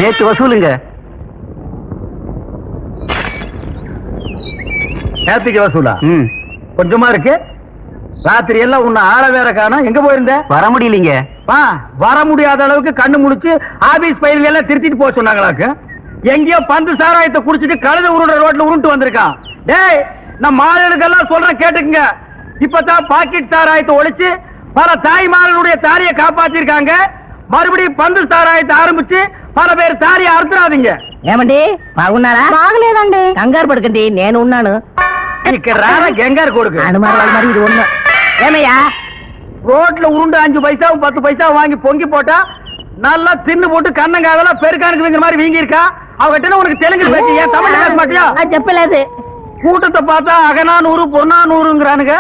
நேத்து வசூலுங்க. நேத்துக்கு வசூலா? கொஞ்சமா இருக்கு. ராத்திரி எல்லாம் உன்னை ஆள வேற காணோம். எங்க போயிருந்த? வர முடியலீங்க. வர முடியாத அளவுக்கு கண்ணு முடிச்சு ஆபீஸ் பயிர்கள் எல்லாம் திருத்திட்டு போக சொன்னாங்களாக்கு. எங்கேயோ பந்து சாராயத்தை குடிச்சிட்டு கழுத உருண்ட ரோட்ல உருண்டு வந்திருக்கான். டேய், நம்ம ஆளுகளுக்கெல்லாம் சொல்றேன் கேட்டுக்குங்க. இப்பதான் பாக்கெட் சாராயத்தை ஒழிச்சு பல தாய்மார்களுடைய தாரியை காப்பாத்திருக்காங்க. மறுபடியும் பந்து சாராயத்தை ஆரம்பிச்சு பல பேர் தாரியை அறுத்துறாதீங்க. ఏమండి బాగున్నారా? బాగలేదండి. కంగారు పడకండి, నేను ఉన్నాను. ఇక్కడ రారా గంగారు కొడుకు. అనుమానాలు మరి ఇది ఉన్నా. ఏమయ్యా, ரோட்ல உருண்டு 5 பைசாவும் 10 பைசாவும் வாங்கி பொங்கி போட்டா நல்லா தின்னு போட்டு கண்ணங்காதெல்லாம் பெருக்கானுக்குங்கிற மாதிரி வீங்கி இருக்கா. அவகிட்ட உனக்கு தெலுங்கு பேச்சு, ஏன் தமிழ் பேச மாட்டியா? చెప్పలేదు. கூட்டத்தை பார்த்தா அகநானூறு பொன்னானூறுங்கிறானுங்க.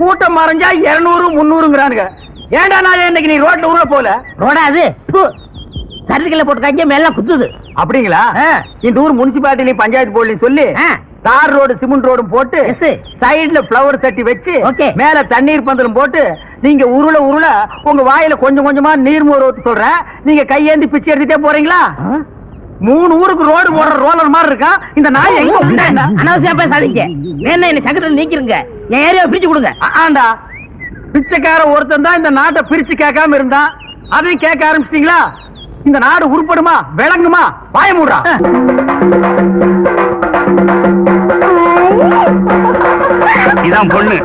கூட்டம் மறைஞ்சா 200 300ங்கிறானுங்க. ஏண்டா நான் இன்னைக்கு நீ ரோட்ல உருள போல? ரோடா அது சர்டிகல்ல போட்டு கஞ்ச மேல குத்துது. அப்படிங்களா? இந்த ஊர் முனிசிபாலிட்டி பஞ்சாயத்து போர்டுன்னு சொல்லி தார் ரோடு சிமெண்ட் ரோடும் போட்டு சைடுல பிளவர் தட்டி வச்சு மேல தண்ணீர் பந்தலும் போட்டு நீங்க உருள உருள உங்க வாயில கொஞ்சம் கொஞ்சமா நீர் மோர் ஊத்து சொல்றேன். நீங்க கையேந்தி பிச்சை எடுத்துட்டே போறீங்களா? 3 ஊருக்கு ரோடு போடுற ரோலர் மாதிரி இருக்கா இந்த நாய். எங்க அனாவசியம் பேசாதீங்க. என்ன சங்கத்துல நீக்கிருங்க, என் ஏரியாவை பிரிச்சு கொடுங்க. ஆண்டா, பிச்சைக்கார ஒருத்தன் தான் இந்த நாட்டை பிரிச்சு கேட்காம இருந்தான். அதையும் கேட்க ஆரம்பிச்சிட்டீங்களா? இந்த நாடு உருப்படுமா விளங்குமா? வாய மூடுறா. இதான் பொண்ணு.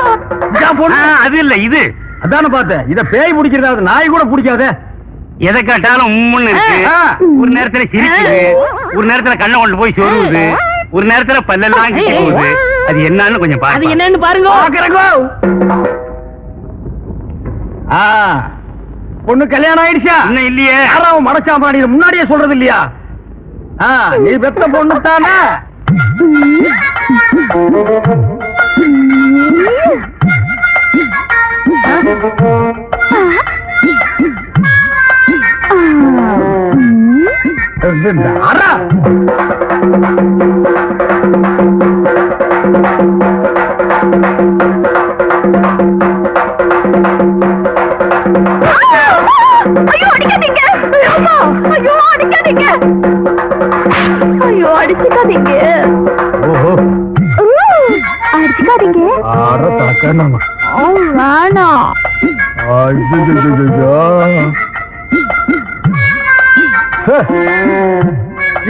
அது இல்ல இது. அதான பார்த்தேன். இத பேய் பிடிக்கிறது நாய் கூட பிடிக்காத. எதை கேட்டாலும் உம்முன்னு இருக்கு. ஒரு நேரத்துல சிரிக்குது, ஒரு நேரத்துல கண்ணை கொண்டு போய் சொருகுது, ஒரு நேரத்துல பல்லெல்லாம் கிட்டி போகுது. அது என்னன்னு கொஞ்சம் பாருங்க. அது என்னன்னு பாருங்க. பொண்ணு கல்யாணம் ஆயிடுச்சா? இன்னும் இல்லையே. யாராவும் மனசாமாடி முன்னாடியே சொல்றது இல்லையா? நீ பெத்த பொண்ணு தானே? ஐயோ அடிக்காதீங்க. ஐயோ அடிக்காதீங்க. ஐயோ அடிச்சுக்காதீங்க. அடிச்சுக்காதீங்க. வேணாம்.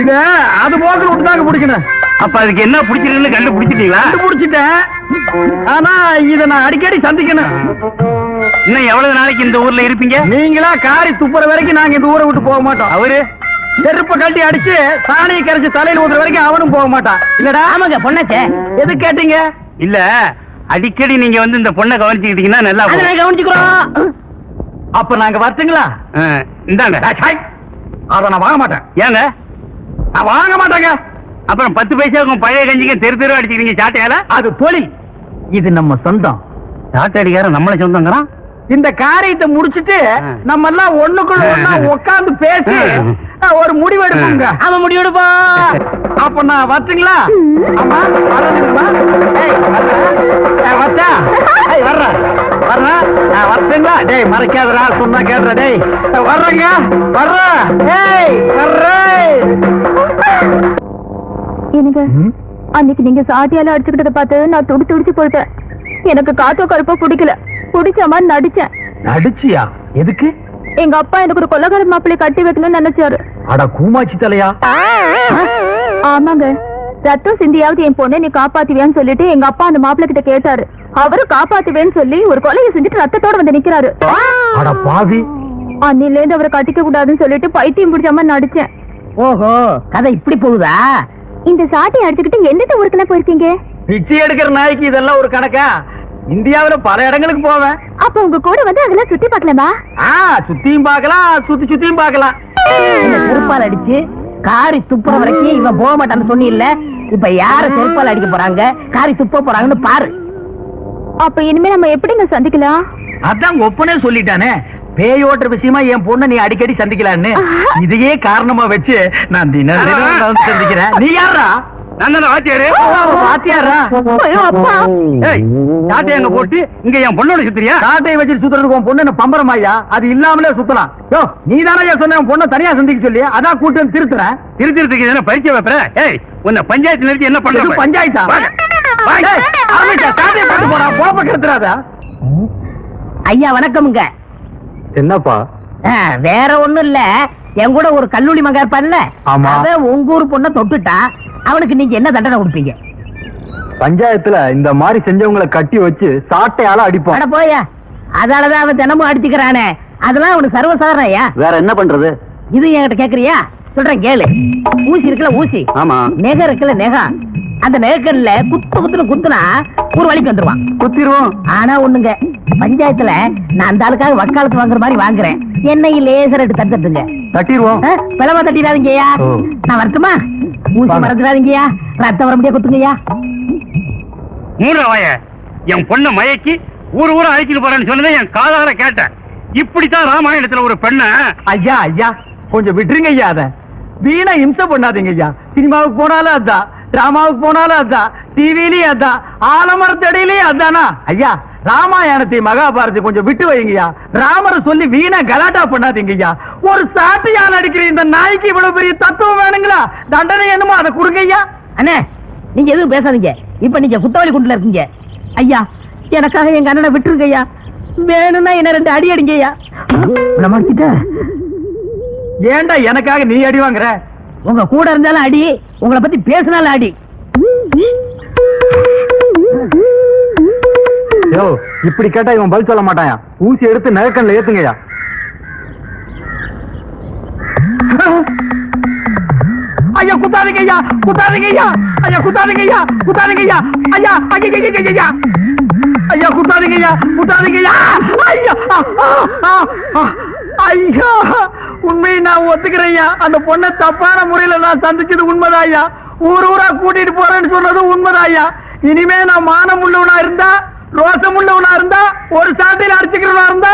இத அது போக விட்டுதாங்க பிடிக்கணும். அப்ப அதுக்கு என்ன பிடிச்சிருக்குன்னு கண்டுபிடிச்சிட்டீங்களா? கண்டுபிடிச்சிட்டேன். ஆனா இத நான் அடிக்கடி சந்திக்கணும். இன்னும் எவ்வளவு நாளைக்கு இந்த ஊர்ல இருப்பீங்க? நீங்களா காரி துப்புற வரைக்கும் நாங்க இந்த ஊரை விட்டு போக மாட்டோம். அவரு செருப்ப கட்டி அடிச்சு சாணியை கரைச்சு தலையில ஊத்துற வரைக்கும் அவனும் போக மாட்டான். இல்லடா? ஆமாங்க, பொண்ணாச்சே. எது கேட்டீங்க? இல்ல, அடிக்கடி நீங்க வந்து இந்த பொண்ணை கவனிச்சுக்கிட்டீங்கன்னா நல்லா கவனிச்சுக்கிறோம். அப்ப நாங்க வரட்டுங்களா? இந்தாங்க. அத நான் வாங்க மாட்டேன். ஏங்க? நான் வாங்க மாட்டேங்க. அப்புறம் 10 பைசாவுக்கும் பழைய கஞ்சிக்கு தெரு தெரு அடிச்சுக்கிறீங்க சாட்டையால. அது தொழில், இது நம்ம சொந்தம். சாட்டை அடிக்கார நம்மள சொந்தங்கிறான். இந்த காரியத்தை முடிச்சிட்டு நம்ம எல்லாம் ஒண்ணுக்குள்ள ஒண்ணா உட்கார்ந்து பேசி ஒரு முடிவு எடுப்போங்க. அவன் முடிவு எடுப்பா. அப்ப நான் வரட்டுங்களா? ஆமா வரணுமா? வரட்டுங்களா? டேய் மறைக்காதரா, சொன்னா கேட்ற. டேய் வர்றேங்க, வர்றேன். எனக்கு அன்னைக்கு நீங்க சாட்டியால அடிச்சுக்கிட்டத பார்த்து நான் துடிச்சு போயிட்டேன். எனக்கு காத்தோ கருப்போ பிடிக்கல. பிடிச்ச மாதிரி நடிச்சேன். நடிச்சியா? எதுக்கு? எங்க அப்பா எனக்கு ஒரு கொலகார மாப்பிள்ளை கட்டி வைக்கணும்னு நினைச்சாரு. அட கூமாச்சி தலையா. ஆமாங்க, ரத்தம் சிந்தியாவது என் பொண்ணை நீ காப்பாத்துவியான்னு சொல்லிட்டு எங்க அப்பா அந்த மாப்பிள்ளை கிட்ட கேட்டாரு. அவரு காப்பாத்துவேன்னு சொல்லி ஒரு கொலையை செஞ்சுட்டு ரத்தத்தோட வந்து நிக்கிறாரு. அட பாவி. அன்னில இருந்து அவரை கட்டிக்க கூடாதுன்னு சொல்லிட்டு பைத்தியம் பிடிச்ச மாதிரி நடிச்சேன். ஓஹோ, கதை இப்படி போகுதா? இந்த சாட்டை அடிச்சுக்கிட்டு எந்தெந்த ஊருக்குள்ள போயிருக்கீங்க? பிச்சை எடுக்கிற நாய்க்கு இதெல்லாம் ஒரு கணக்கா? இந்தியாவில பல இடங்களுக்கு போவேன். அப்ப உங்க கூட வந்து அதெல்லாம் சுத்தி பார்க்கலாமா? சுத்தியும் பார்க்கலாம், சுத்தியும் பார்க்கலாம். செருப்பால் அடிச்சு காரி துப்புற வரைக்கும் இவன் போக மாட்டான்னு சொன்னி இல்ல. இப்ப யார செருப்பால் அடிக்க போறாங்க, காரி துப்ப போறாங்கன்னு பாரு. அப்ப இனிமே நம்ம எப்படிங்க சந்திக்கலாம்? அதான் ஒப்பனே சொல்லிட்டானே, பேயோட்டுற விஷயமா என் பொண்ணை நீ அடிக்கடி சந்திக்கலான்னு. இதையே காரணமா வச்சு நான் தினம் சந்திக்கிறேன். நீ யாரா? நான் தானே வாத்தியாரு. வாத்தியாரா? ஐயோ அப்பா. ஏய், சாட்டை அங்க போட்டு இங்க என் பொண்ணோட சுத்துறியா? சாட்டையை வச்சு சுத்துறதுக்கு உன் பொண்ணு என்ன பம்பரம் ஐயா? அது இல்லாமலே சுத்தலாம். யோ, நீ தானே சொன்ன உன் பொண்ணை தனியா சந்திக்க சொல்லி, அதான் கூட்டு வந்து திருத்துறேன். திருத்திரத்துக்கு என்ன பரிச்சை வைப்பற? ஏய், உன்னை பஞ்சாயத்து நிறுத்தி என்ன இது பண்ற? பஞ்சாயத்தா? ஏய், ஆரம்பிச்சா, சாட்டையை போட்டு போடா, போப்ப கெடுத்துறாத. ஐயா வணக்கமுங்க. என்னப்பா? வேற ஒண்ணும் இல்ல, என் கூட ஒரு கல்லூரி மகன் இருப்பான்ல, ஆமா. அவன் உங்க ஊர் பொண்ணை தொட்டுட்டா, அவனுக்கு நீங்க என்ன தண்டனை கொடுப்பீங்க? பஞ்சாயத்துல இந்த மாதிரி செஞ்சவங்களை கட்டி வச்சு சாட்டையால அடிப்போம். அட போயா, அதாலதான் அவன் தினமும் அடிச்சுக்கிறானே, அதெல்லாம் அவனுக்கு சர்வசாதாரணம் ஐயா. வேற என்ன பண்றது? இது என்கிட்ட கேக்குறியா? சொல்றேன் கேளு. ஊசி இருக்குல்ல ஊசி, ஆமா. நெகை இருக்குல்ல நெகா, அந்த நெகக்கல்ல குத்துன்னு குத்துனா ஒரு வழிக்கு வந்துருவான். குத்திருவோம். ஆனா ஒண்ணுங்க, பஞ்சாயத்துல நான் அந்த ஆளுக்காக வக்காலத்து வாங்குற மாதிரி வாங்குறேன், என்னை லேசர் எடுத்து தட்டுங்க. தட்டிடுவோம். பிளவா தட்டிடாதீங்கய்யா. ஓ. நான் வரட்டுமா? ஊசி வாங்க. மறந்துடாதீங்கய்யா, ரத்தம் வர முடியா குத்துங்கய்யா. மூணு வாய என் பொண்ணை மயக்கி ஊர் அழைச்சிட்டு போறேன்னு சொன்னதை என் காதால கேட்டேன். இப்படித்தான் ராமாயணத்துல ஒரு பெண்ண. ஐயா ஐயா, கொஞ்சம் விட்டுருங்க ஐயா. அத வீணா இம்சை பண்ணாதீங்க ஐயா. சினிமாவுக்கு போனாலும் அதான், டிராமாவுக்கு போனாலும் அதான், டிவிலயும் அதான், ஆலமரத்தடியிலயும் அதானா ஐயா. ராமாயணத்தை மகாபாரதி கொஞ்சம் விட்டு வைங்கய்யா. ராமரை சொல்லி வீணா கலாட்டா பண்ணாதீங்கய்யா. ஒரு சாட்டையால் அடிக்கிற இந்த நாய்க்கு இவ்வளவு பெரிய தத்துவம் வேணுங்களா? தண்டனை என்னமோ அதை கொடுங்க ஐயா. அண்ணே, நீங்க எதுவும் பேசாதீங்க. இப்ப நீங்க குத்தவழி குண்டுல இருக்கீங்க. ஐயா, எனக்காக எங்க அண்ணனை விட்டுருங்க ஐயா. வேணும்னா என்ன 2 அடி அடிங்க ஐயா. ஏன்டா எனக்காக நீ அடி வாங்குற? உங்க கூட இருந்தாலும் அடி, உங்களை பத்தி பேசினாலும் அடி. யோ, இப்படி கேட்டா இவன் பதில் சொல்ல மாட்டாயா. ஊசி எடுத்து நகக்கண்ல ஏத்துங்கய்யா. ஐயா குத்தாதீங்க ஐயா, குத்தாதீங்க ஐயா. ஐயா குத்தாதீங்க ஐயா, குத்தாதீங்க ஐயா. ஐயா ஐயா ஐயா குத்தாதீங்க ஐயா, குத்தாதீங்க ஐயா. ஐயா ஐயா, உண்மையை நான் ஒத்துக்கிறேன் ஐயா. அந்த பொண்ணை தப்பான முறையில நான் சந்திச்சது உண்மைதான் ஐயா. ஊரா கூட்டிட்டு போறேன்னு சொன்னது உண்மைதான் ஐயா. இனிமே நான் மானம் உள்ளவனா இருந்தா, ரோசம் உள்ளவனா இருந்தா, ஒரு சாட்டையில அடிச்சுக்கிறவனா இருந்தா,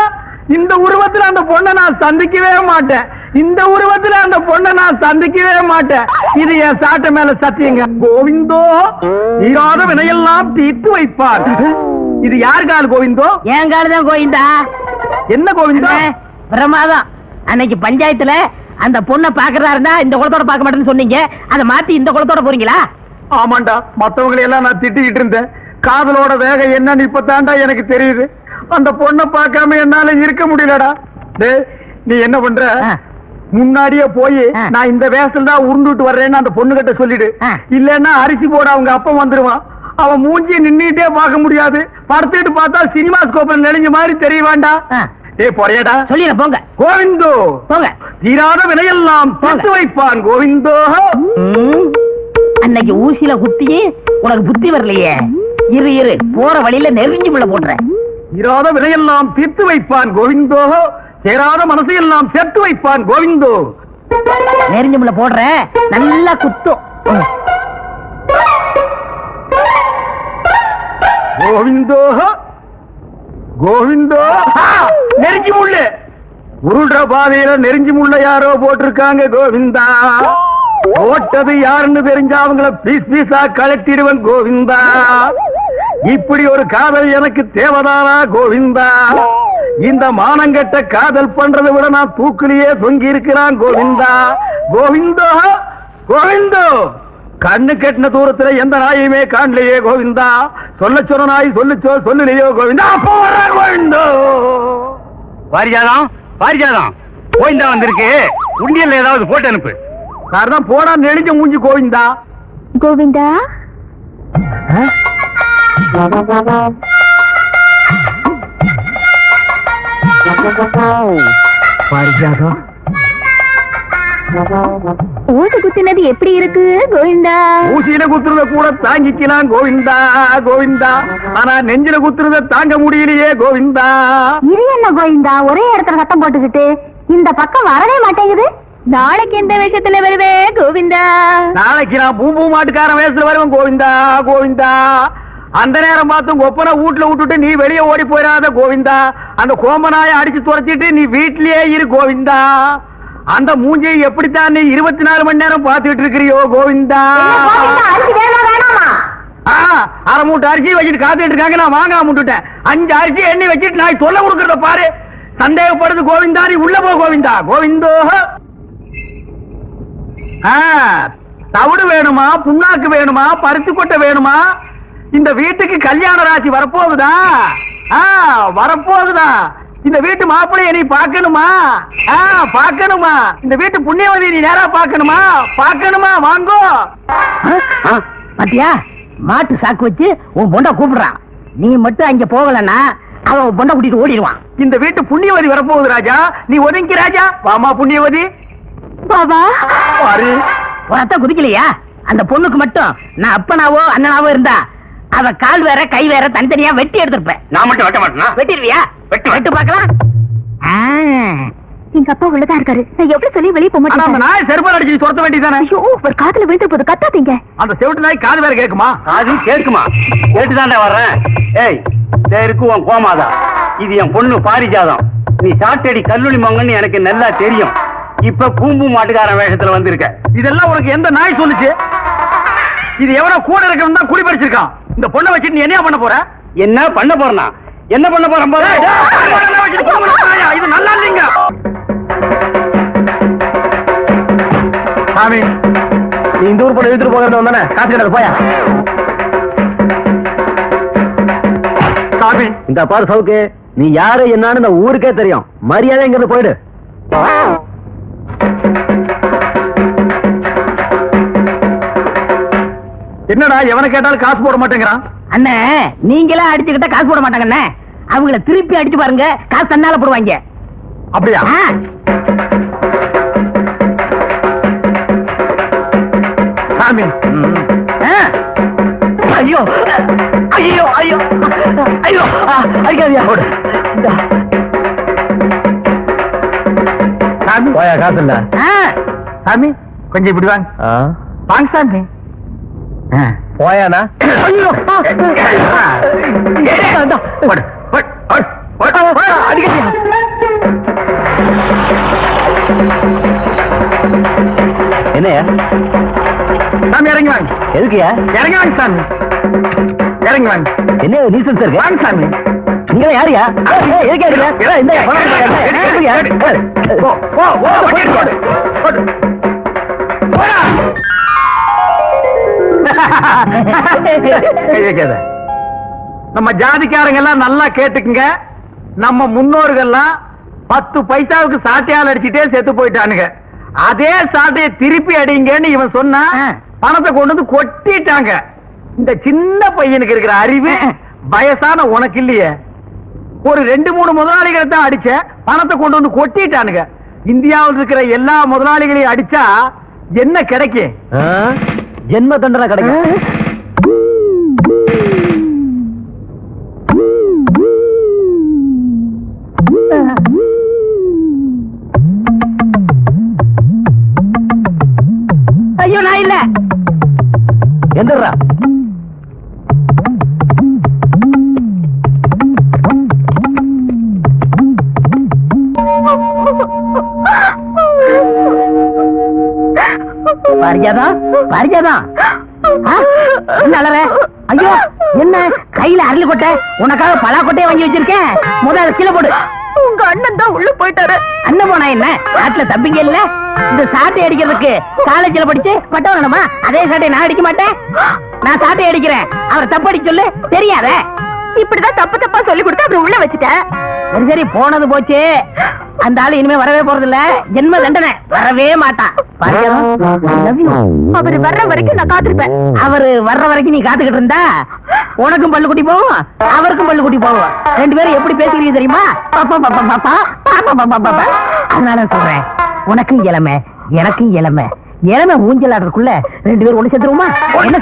இந்த உருவத்துல அந்த பொண்ணை நான் சந்திக்கவே மாட்டேன். இந்த உருவத்துல அந்த பொண்ணை நான் சந்திக்கவே மாட்டேன். இது என் சாட்டை மேல சத்தியங்க. கோவிந்தோ, தீராத வினையெல்லாம் தீர்த்து வைப்பார். இது யார் கால் கோவிந்தோ? என் காலுதான் கோவிந்தா. என்ன கோவிந்தோ? பிரமாதம். அன்னைக்கு பஞ்சாயத்துல அந்த பொண்ணை பாக்குறதா இருந்தா இந்த குளத்தோட பார்க்க மாட்டேன்னு சொன்னீங்க, அதை மாத்தி இந்த குளத்தோட போறீங்களா? ஆமாண்டா, மத்தவங்களை எல்லாம் நான் திட்டிக்கிட்டு இருந்தேன். காதலோட வேகம் என்னன்னு இப்பதான்டா எனக்கு தெரியுது. அந்த பொண்ணை பார்க்காம என்னால இருக்க முடியலடா. டேய், நீ என்ன பண்ற? முன்னாடியே போய் நான் இந்த வேஷத்துல தான் உருண்டுட்டு வர்றேன்னு அந்த பொண்ணு கிட்ட சொல்லிடு. இல்லன்னா அரிசி போட அவங்க அப்பா வந்துருவான். அவன் மூஞ்சி நின்னுட்டே பார்க்க முடியாது. படுத்துட்டு பார்த்தா சினிமா ஸ்கோப்ல நெளிஞ்ச மாதிரி தெரிய வேண்டாம். ஏய் போறியடா? சொல்லிட போங்க. கோவிந்தோ போங்க. தீராத வினையெல்லாம் தீர்த்து வைப்பான் கோவிந்தோ. அன்னைக்கு ஊசியில குத்தி உனக்கு புத்தி வரலையே. இரு போற வழியில நெருங்கி முள்ள போடுறேன். தீராத வினையெல்லாம் தீர்த்து வைப்பான் கோவிந்தோ. சேராத மனசையெல்லாம் சேர்த்து வைப்பான் கோவிந்தோ. நெருங்கி முள்ள போடுற, நல்லா குத்தும். கோவிந்தோ கோவிந்தோ. நெருஞ்சி முள்ளு உருள்ற பாதையில நெருஞ்சி முள்ள யாரோ போட்டிருக்காங்க கோவிந்தா. போட்டது யாருன்னு தெரிஞ்சா அவங்கள பீஸ் பீஸா கலட்டிடுவன் கோவிந்தா. இப்படி ஒரு காதல் எனக்கு தேவதானா கோவிந்தா? இந்த மானங்கட்ட காதல் பண்றதை விட நான் தூக்கிலேயே தொங்கி இருக்கிறான் கோவிந்தா. கோவிந்தோ கோவிந்தோ. கண்ணு கெட்டின தூரத்துல எந்த நாயுமே காணலையே கோவிந்தா. சொல்ல சொன்ன நாய் சொல்லுச்சோ சொல்லலையோ கோவிந்தா. கோவிந்தோ. பாரிஜாதம், பாரிஜாதம், கோவிந்தா வந்திருக்கு. உண்டியல்ல ஏதாவது போட்டு அனுப்பு. நான் போனா நெளிஞ்ச மூஞ்சி கோவிந்தா. கோவிந்தா, பாரிஜாதம், ஊசி குத்தினது எப்படி இருக்கு கோவிந்தா? ஊசியில குத்துறத கூட தாங்கிக்கலாம் கோவிந்தா கோவிந்தா. ஆனா நெஞ்சில குத்துறத தாங்க முடியலையே கோவிந்தா. இது என்ன கோவிந்தா, ஒரே இடத்துல சத்தம் போட்டுக்கிட்டு இந்த பக்கம் வரவே மாட்டேங்குது? நாளைக்கு எந்த விஷயத்துல வருவே கோவிந்தா? நாளைக்கு நான் பூம்பூ மாட்டுக்காரன் வயசுல வருவேன் கோவிந்தா கோவிந்தா. அந்த நேரம் பார்த்து ஒப்பனை வீட்டுல விட்டுட்டு நீ வெளியே ஓடி போயிடாத கோவிந்தா. அந்த கோம்பனாய அடிச்சு துரைச்சிட்டு நீ வீட்லயே இரு கோவிந்தா. அந்த மூஞ்சியை எப்படித்தான் நீ 24 மணி நேரம் பார்த்துட்டு இருக்கிறியோ கோவிந்தா? அரை மூட்டை அரிசி வச்சுட்டு காத்துட்டு இருக்காங்க, நான் வாங்க முட்டுட்டேன். 5 அரிசி எண்ணி வச்சுட்டு நான் தொல்லை கொடுக்கறத பாரு. சந்தேகப்படுது கோவிந்தா, நீ உள்ள போ கோவிந்தா. கோவிந்தோ. தவிடு வேணுமா, புண்ணாக்கு வேணுமா, பருத்தி கொட்டை வேணுமா? இந்த வீட்டுக்கு கல்யாண ராசி வரப்போகுதா? வரப்போகுதா? இந்த வீட்டு மாப்பிள்ளைய நீ பார்க்கணுமா? பார்க்கணுமா? இந்த வீட்டு புண்ணியவதி நீ நேரா பார்க்கணுமா? பார்க்கணுமா? வாங்கோ. பாத்தியா, மாட்டு சாக்கு வச்சு உன் பொண்ணை கூப்பிடுறான். நீ மட்டும் அங்க போகலன்னா அவன் உன் பொண்ணை கூட்டிட்டு ஓடிடுவான். இந்த வீட்டு புண்ணியவதி வரப்போகுது ராஜா, நீ ஒதுங்கி ராஜா. வாமா புண்ணியவதி. பாபா பாரு, உரத்த குதிக்கலையா? அந்த பொண்ணுக்கு மட்டும் நான் அப்பனாவோ அண்ணனாவோ இருந்தா அவ கால் வேற கை வேற தனித்தனியா வெட்டி எடுத்திருப்பேன். நான் மட்டும் வெட்ட மாட்டேனா? வெட்டிடுவியா? வெட்டு பார்க்கலாம். எங்க அப்பா உள்ளதா இருக்காரு. நான் எப்படி சொல்லி வெளியே போக அந்த மாட்டேன். நாய் செருப்பால் அடிச்சு துரத்த வேண்டியதானே? ஒரு காதுல விழுந்து போது கத்தாதீங்க. அந்த செவிட்டு நாய் காது வேற கேக்குமா? அது கேட்குமா? கேட்டுதான்டா வர்றேன். ஏய், இருக்கு உன் கோமாதா. இது என் பொண்ணு பாரிஜாதம். நீ சாட்டடி கல்லூரி மங்கன்னு எனக்கு நல்லா தெரியும். இப்ப பூம்பு மாட்டுக்காரன் வேஷத்துல வந்திருக்க. இதெல்லாம் உனக்கு எந்த நாய் சொல்லுச்சு? இது எவனோ கூட இருக்கணும் தான் குடி படிச்சிருக்கான். இந்த பொண்ணை வச்சுட்டு நீ என்ன பண்ண போற? என்ன பண்ண போறனா? என்ன பண்ண போறேன் பாரு. இது நல்லா இல்லைங்க சாமி. நீ இந்த ஊர் பொண்ணு எடுத்துட்டு போகிறது வந்தானே, காசு கிட்ட போயா. சாமி, இந்த பாரு சவுக்கு, நீ யாரு என்னன்னு இந்த ஊருக்கே தெரியும். மரியாதை இங்கிருந்து போயிடு. என்னடா எவனை கேட்டாலும் காசு போட மாட்டேங்கிறான்? அண்ணே, நீங்களே அடிச்சுக்கிட்ட காசு போட மாட்டாங்க அண்ணே. அவங்கள திருப்பி அடிச்சு பாருங்க, காசு தன்னால போடுவாங்க. அப்படியா? சாமி. ஐயோ ஐயோ ஐயோ ஐயோ, அடிக்காதியா. சாமி போயா, காசு இல்ல. சாமி கொஞ்சம் இப்படி வாங்க. வாங்க சாமி. போயானா? என்னையா சாமி இறங்கி வாங்க. எதுக்குயா? இறங்கி வாங்க சாமி, இறங்கி வாங்க. என்ன நீசன்ஸ் இருக்கு? வாங்க சாமி. நீங்க யாரியா? நம்ம ஜாதிக்காரங்க எல்லாம் நல்லா கேட்டுக்குங்க. நம்ம முன்னோர்கள்லாம் 10 பைசாவுக்கு சாட்டையால் அடிச்சுட்டே செத்து போயிட்டானுங்க. அதே சாட்டையை திருப்பி அடிங்கன்னு இவன் சொன்னா பணத்தை கொண்டு வந்து கொட்டிட்டாங்க. இந்த சின்ன பையனுக்கு இருக்கிற அறிவு வயசான உனக்கு இல்லையே. ஒரு 2-3 முதலாளிகளை தான் அடிச்ச, பணத்தை கொண்டு வந்து கொட்டிட்டானுங்க. இந்தியாவில் இருக்கிற எல்லா முதலாளிகளையும் அடிச்சா என்ன கிடைக்கும்? ஜென்ம தண்டனை கிடைக்கும். ஐயோ, நான் இல்ல. எந்திரா. பரிஜாதா, பரிஜாதா. என்ன அலற? ஐயோ, என்ன கையில அரளி கொட்டை? உனக்காக பலா கொட்டையை வாங்கி வச்சிருக்கேன். முதல்ல கீழே போடு. உங்க அண்ணன் தான் உள்ள போயிட்டாரு. அண்ணன் போனா என்ன? நாட்டுல தம்பிங்க இல்ல? இந்த சாட்டை அடிக்கிறதுக்கு காலேஜ்ல படிச்சு பட்டம் வேணுமா? அதே சாட்டை நான் அடிக்க மாட்டேன். நான் சாட்டை அடிக்கிறேன், அவர் தப்பு அடிக்க சொல்லு. தெரியாத? இப்படிதான் தப்பு தப்பா சொல்லி கொடுத்து அப்புறம் உள்ள வச்சுட்டேன். சரி சரி, போனது போச்சு. அந்த ஆளு இனிமே வரவே போறது இல்ல. ஜென்ம தண்டனை, வரவே மாட்டான். அவரு வர்ற வரைக்கும் நான் காத்திருப்பேன். அவரு வர்ற வரைக்கும் நீ காத்துக்கிட்டு இருந்தா உனக்கும் பல்லு குட்டி போகும், அவருக்கும் பல்லு குட்டி போகும். 2 பேரும் எப்படி பேசுறீங்க தெரியுமா? அதனால சொல்றேன், உனக்கும் இளமை எனக்கும் இளமை. இளமை ஊஞ்சல் ஆடுறதுக்குள்ள 2 பேரும் ஒண்ணு சேர்த்துருவோமா? என்ன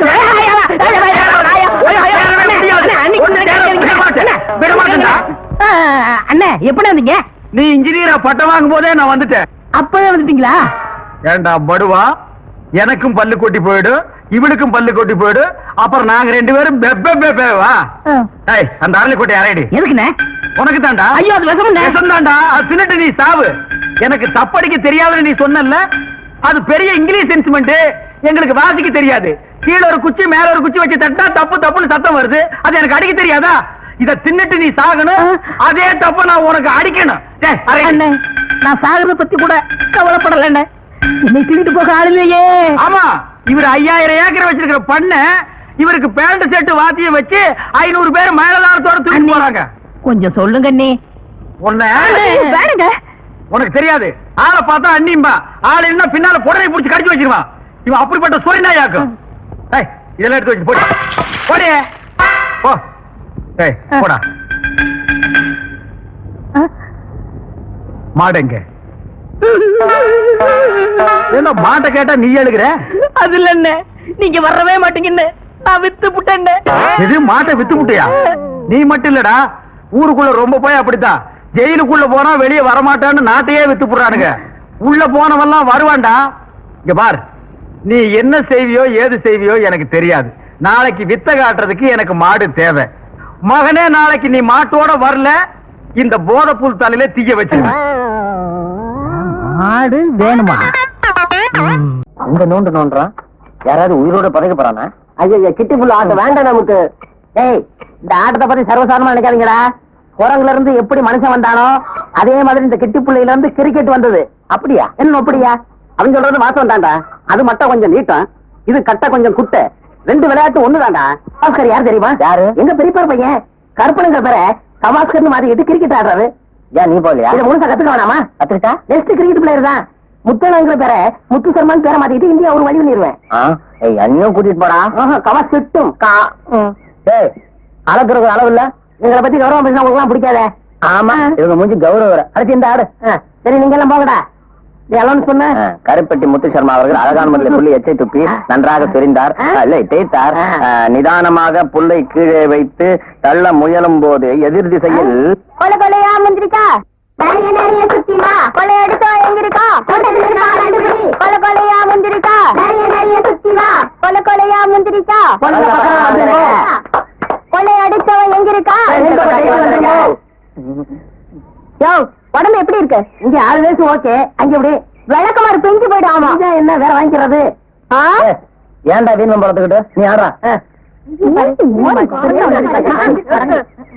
அண்ணே, எப்படி வந்தீங்க? நீ இன்ஜினியரா பட்டம் வாங்கும் போதே நான் வந்துட்டேன். அப்பவே வந்துட்டீங்களா? ஏண்டா படுவா, எனக்கும் பல்லு கொட்டி போயிடு, இவனுக்கும் பல்லு கொட்டி போயிடு. அப்புறம் நாங்க 2 பேரும் பெப்பேவா? அந்த அரளி கொட்டை அரையடி. எதுக்குண்ணே? உனக்கு தாண்டா. ஐயோ, அது விஷம் தாண்டா. அது தின்னுட்டு நீ சாவு. எனக்கு தப்படிக்க தெரியாதுன்னு நீ சொன்னல, அது பெரிய இங்கிலீஷ் இன்ஸ்ட்ருமெண்ட், எங்களுக்கு வாசிக்க தெரியாது. கீழ ஒரு குச்சி மேல ஒரு குச்சி வச்சு தட்டினா தப்பு தப்புன்னு சத்தம் வருது, அது எனக்கு அடிக்க தெரியாதா? இத தின்னுட்டு நீ சாகணும், அதே தப்ப நான் உனக்கு அடிக்கணும். டேய், அரை. அண்ணே, நான் சாகுறத பத்தி கூட கவலைப்படல அண்ணே. என்னை கிள்ளிட்டு போக ஆள் இல்லையே. ஆமா, இவர் 5000 ஏக்கர் வச்சிருக்கிற பண்ண, இவருக்கு பேண்ட் செட்டு வாத்தியம் வச்சு 500 பேர் மேலதாரத்தோட தூக்கி போறாங்க. கொஞ்சம் சொல்லுங்க அண்ணே. உன்னை வேணுங்க. உனக்கு தெரியாது, ஆளை பார்த்தா அண்ணிம்பா, ஆள் என்ன பின்னால புடவை புடிச்சு கடிச்சு வச்சிருவான். இவன் அப்படிப்பட்ட சோரிநாயாக்கும். ஏய், இதெல்லாம் எடுத்து வச்சு போடி போடி போ. ஏய், போடா. மாடுங்க என்ன மாட்டை கேட்டா நீ எழுகிற? அது இல்ல அண்ணே, நீங்க வரவே மாட்டீங்கன்னு நான் வித்து புட்டேன். இது மாட்டை வித்து முட்டியா? நீ மட்டும் இல்லடா, ஊருக்குள்ள ரொம்ப போய் அப்படித்தான். ஜெயிலுக்குள்ள போனா வெளியே வரமாட்டான்னு நாட்டையே வித்து போடுறானுங்க. உள்ள போனவெல்லாம் வருவான்டா. இங்க பார், நீ என்ன செய்வியோ ஏது செய்வியோ எனக்கு தெரியாது. நாளைக்கு வித்த காட்டுறதுக்கு எனக்கு மாடு தேவை. மகனே, நாளைக்கு நீ மாட்டோட வரல, இந்த போதைப்புல் தலையில தீய வச்சிருக்க. மாடு வேணுமா? இந்த நோண்டு நோண்டுறான், யாராவது உயிரோட பதைக்க போறானா? ஐயா, கிட்டி புல் ஆட்டம் வேண்டாம் நமக்கு. ஏய், இந்த ஆட்டத்தை பத்தி சர்வசாதாரணமா நினைக்காதீங்கடா. குரங்குல இருந்து எப்படி மனுஷன் வந்தானோ அதே மாதிரி இந்த கிட்டி புள்ளையில இருந்து கிரிக்கெட் வந்தது. அப்படியா? என்ன அப்படியா? அவன் சொல்றது வாசம் தான்டா. அது மட்டும் கொஞ்சம் நீட்டம், இது கட்ட கொஞ்சம் குட்டை. ரெண்டு விளையாட்டு ஒண்ணுதான்டா. கவாஸ்கர் யார் தெரியுமா? யாரு? எங்க பெரியப்பா பையன் கருப்பனுங்கிற பேரை கவாஸ்கர்னு மாத்திக்கிட்டு கிரிக்கெட் ஆடுறாரு. ஏன் நீ போலியா? இதை முழுசா கத்துக்க வேணாமா? கத்துக்கிட்டா நெக்ஸ்ட் கிரிக்கெட் பிளேயர் தான். முத்தனங்கிற பேரை முத்து சர்மான் பேரை மாத்திக்கிட்டு இந்தியா ஒரு வழி பண்ணிடுவேன். என்னையும் கூட்டிட்டு போடா. கவாஸ் கிட்டும் அளக்குறது அளவு இல்ல. எங்களை பத்தி கௌரவம் பேசினா உங்களுக்கு பிடிக்காத. ஆமா, இவங்க முடிஞ்சு கௌரவ அடுத்து இந்த ஆடு. சரி, நீங்க எல்லாம் போகடா. சொன்ன கருப்பட்டி முத்து சர்மா அவர்கள் அழகான முறையில் புள்ளி எச்சை துப்பி நன்றாக தெரிந்தார், இல்லை தேய்த்தார். நிதானமாக புல்லை கீழே வைத்து தள்ள முயலும் போது எதிர் திசையில் கொலை கொலையா முந்திரிக்கா, நிறைய நிறைய சுத்திமா, கொலை அடிச்சா எங்க இருக்கா, கொலை கொலையா முந்திரிக்கா, நிறைய நிறைய சுத்திமா, கொலை கொலையா முந்திரிக்கா, கொலை அடிச்சவன் எங்க இருக்கா? யோ, உடம்பு எப்படி இருக்கு? இங்க 6 வயசு ஓகே, அங்க எப்படி விளக்கமாறு பெஞ்சு போயிடும். ஆமா, என்ன வேற வாங்கிக்கிறது? ஏன்டா வீண் பழத்துக்கிட்டு நீ ஆடுறா?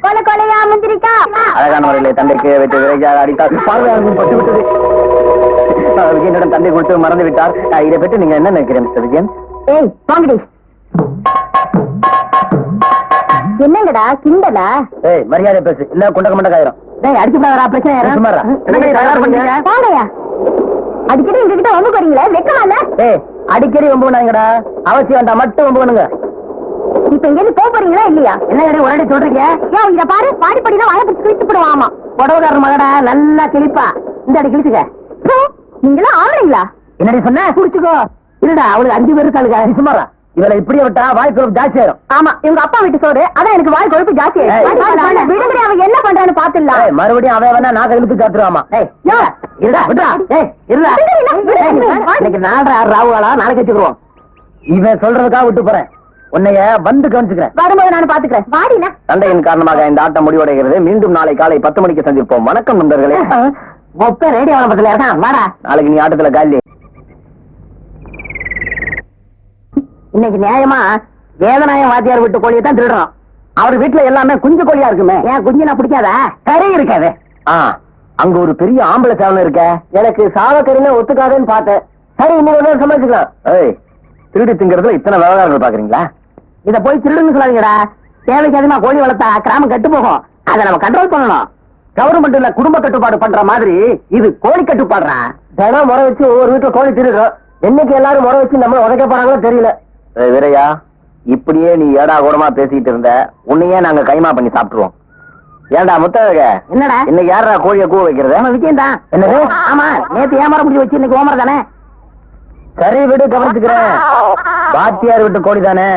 கொலை கொலையா முந்திரிக்கா. அழகான முறையிலே தந்தைக்கு வைத்து விரைஜாக அடித்தார். பார்வையாளர்கள் பட்டு விட்டது. விஜயனிடம் தந்தை கொடுத்து மறந்து விட்டார். இதை பற்றி நீங்க என்ன நினைக்கிறீங்க மிஸ்டர் விஜயன்? ஏய், வாங்கடி. என்னங்கடா கிண்டலா? ஏய், மரியாதை பேசு, இல்ல குண்டக்க மண்டக்காயிரும். அடிச்சு பிரச்சனை. போங்கயா, அடிக்கடி எங்ககிட்ட வம்பு போறீங்களா? வெக்கமால? ஏய், அடிக்கடி வம்பு பண்ணாங்கடா, அவசியம் வேண்டாம், மட்டும் வம்பு பண்ணுங்க. இப்ப இங்க இருந்து போறீங்களா இல்லையா? என்ன ஒரே சொல்றீங்க? யோ, இத பாரு, பாடிப்படிதான் வாழை பிடிச்சு கிழிச்சு போடுவாமா. புடவைக்காரர் மகடா நல்லா கிழிப்பா. இந்த அடி கிழிச்சுக்க. நீங்களா ஆடுறீங்களா? என்னடி சொன்ன? குடிச்சுக்கோ. இல்லடா, அவளுக்கு 5 பேர் இருக்காளுங்க. சும்மாரா, இவளை இப்படியே விட்டா வாய் கொழுப்பு ஜாஸ்தி ஆயிரும். ஆமா, இவங்க அப்பா வீட்டு சோறு, அதான் எனக்கு வாய் கொழுப்பு ஜாஸ்தி ஆயிடும். விடுமுறை அவன் என்ன பண்றான்னு பாத்துடலாம். மறுபடியும் அவன் வேணா நாக்க இழுத்து காத்துருவாமா. இன்னைக்கு 4:30 ராவுகளா, நாளைக்கு வச்சுக்கிறோம். இவன் சொல்றதுக்காக விட்டு போறேன், உன்னைய வந்து கவனிச்சுக்கிறேன். வரும்போது நான் பாத்துக்கிறேன். வாடினா சண்டையின் காரணமாக இந்த ஆட்டம் முடிவடைகிறது. மீண்டும் நாளை காலை 10 மணிக்கு சந்திப்போம். வணக்கம் நண்பர்களே. மொத்த ரேடியோ பக்கத்துல இருக்கான், வாடா. நாளைக்கு நீ ஆட்டத்துல காலி. இன்னைக்கு நியாயமா வேதநாயகம் வாத்தியார் வீட்டு கோழியை தான் திருடுறோம். அவர் வீட்டுல எல்லாமே குஞ்சு கோழியா இருக்குமே. ஏன் குஞ்சு நான் பிடிக்காதா? கறி இருக்காது. அங்க ஒரு பெரிய ஆம்பளை சேவல் இருக்க. எனக்கு சாவக்கறின்னு ஒத்துக்காதுன்னு பார்த்தேன். சரி, இன்னொரு சமாளிச்சுக்கலாம். ஏய், திருடி திங்கிறதுல இத்தனை விவகாரங்கள் பாக்குறீங்களா? இத போய் திருடுன்னு சொல்லாதீங்கடா. தேவைக்கு அதிகமா கோழி வளர்த்தா கிராமம் கெட்டு போகும். அதை நம்ம கண்ட்ரோல் பண்ணணும். கவர்மெண்ட்ல குடும்ப கட்டுப்பாடு பண்ற மாதிரி இது கோழி கட்டுப்பாடுறா. தினம் முறை வச்சு ஒவ்வொரு வீட்டுல கோழி திருடுறோம். என்னைக்கு எல்லாரும் முறை வச்சு நம்ம உதைக்க போறாங்களோ தெரியல. வீரையா, இப்படியே நீ ஏடா கூடமா பேசிட்டு இருந்த, உன்னையே நாங்க கைமா பண்ணி சாப்பிட்டுருவோம். ஏண்டா முத்தழக, என்னடா இன்னைக்கு யாரா கோழிய கூ வைக்கிறது? நம்ம விஜயம் தான். என்னது? ஆமா, நேத்து ஏமாற முடிஞ்சு வச்சு இன்னைக்கு ஓமர தானே. சரி விடு, கவனிச்சுக்கிறேன். பாத்தியார் விட்டு கோழி தானே.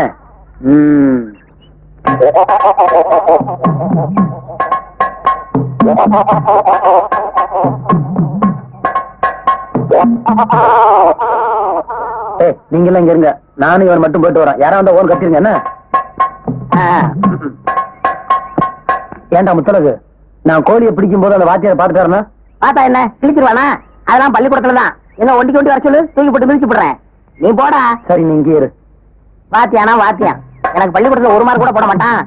நீங்க எல்லாம் இங்க இருங்க, நானும் இவன் மட்டும் போயிட்டு வரேன். யாரா வந்தா ஓன் கட்டிருங்க. என்ன ஏண்டா முத்தலகு, நான் கோழியை பிடிக்கும் போது அந்த வாத்தியாரை பாத்துட்டாருன்னா பார்த்தா என்ன கிழிச்சிருவானா? அதெல்லாம் பள்ளிக்கூடத்துல தான். என்ன ஒண்டிக்கு ஒண்டி வர சொல்லு, தூக்கி போட்டு மிதிச்சு போடுறேன். நீ போடா. சரி நீ இங்கே இரு. வாத்தியானா வாத்தியான். எனக்கு பள்ளிக்கூடத்துல ஒரு மார்க் கூட போட மாட்டான்.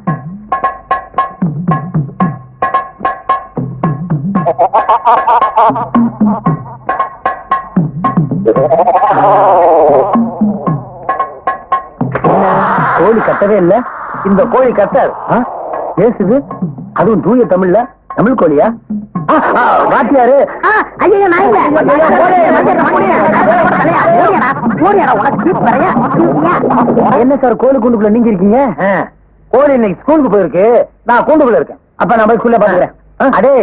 கோழி கத்தவே இல்ல. இந்த கோழி கத்தாது. பேசுது, அதுவும் தூய தமிழ்ல. தமிழ் கோழியா? வாத்தியாரு. ஐயோ நான் இல்ல. என்ன சார் கோழி கூண்டுக்குள்ள நீங்க இருக்கீங்க? கோழி இன்னைக்கு ஸ்கூலுக்கு போயிருக்கு, நான் கூண்டுக்குள்ள இருக்கேன். அப்ப நான் போய் ஸ்கூல்ல பாக்குறேன். அடே,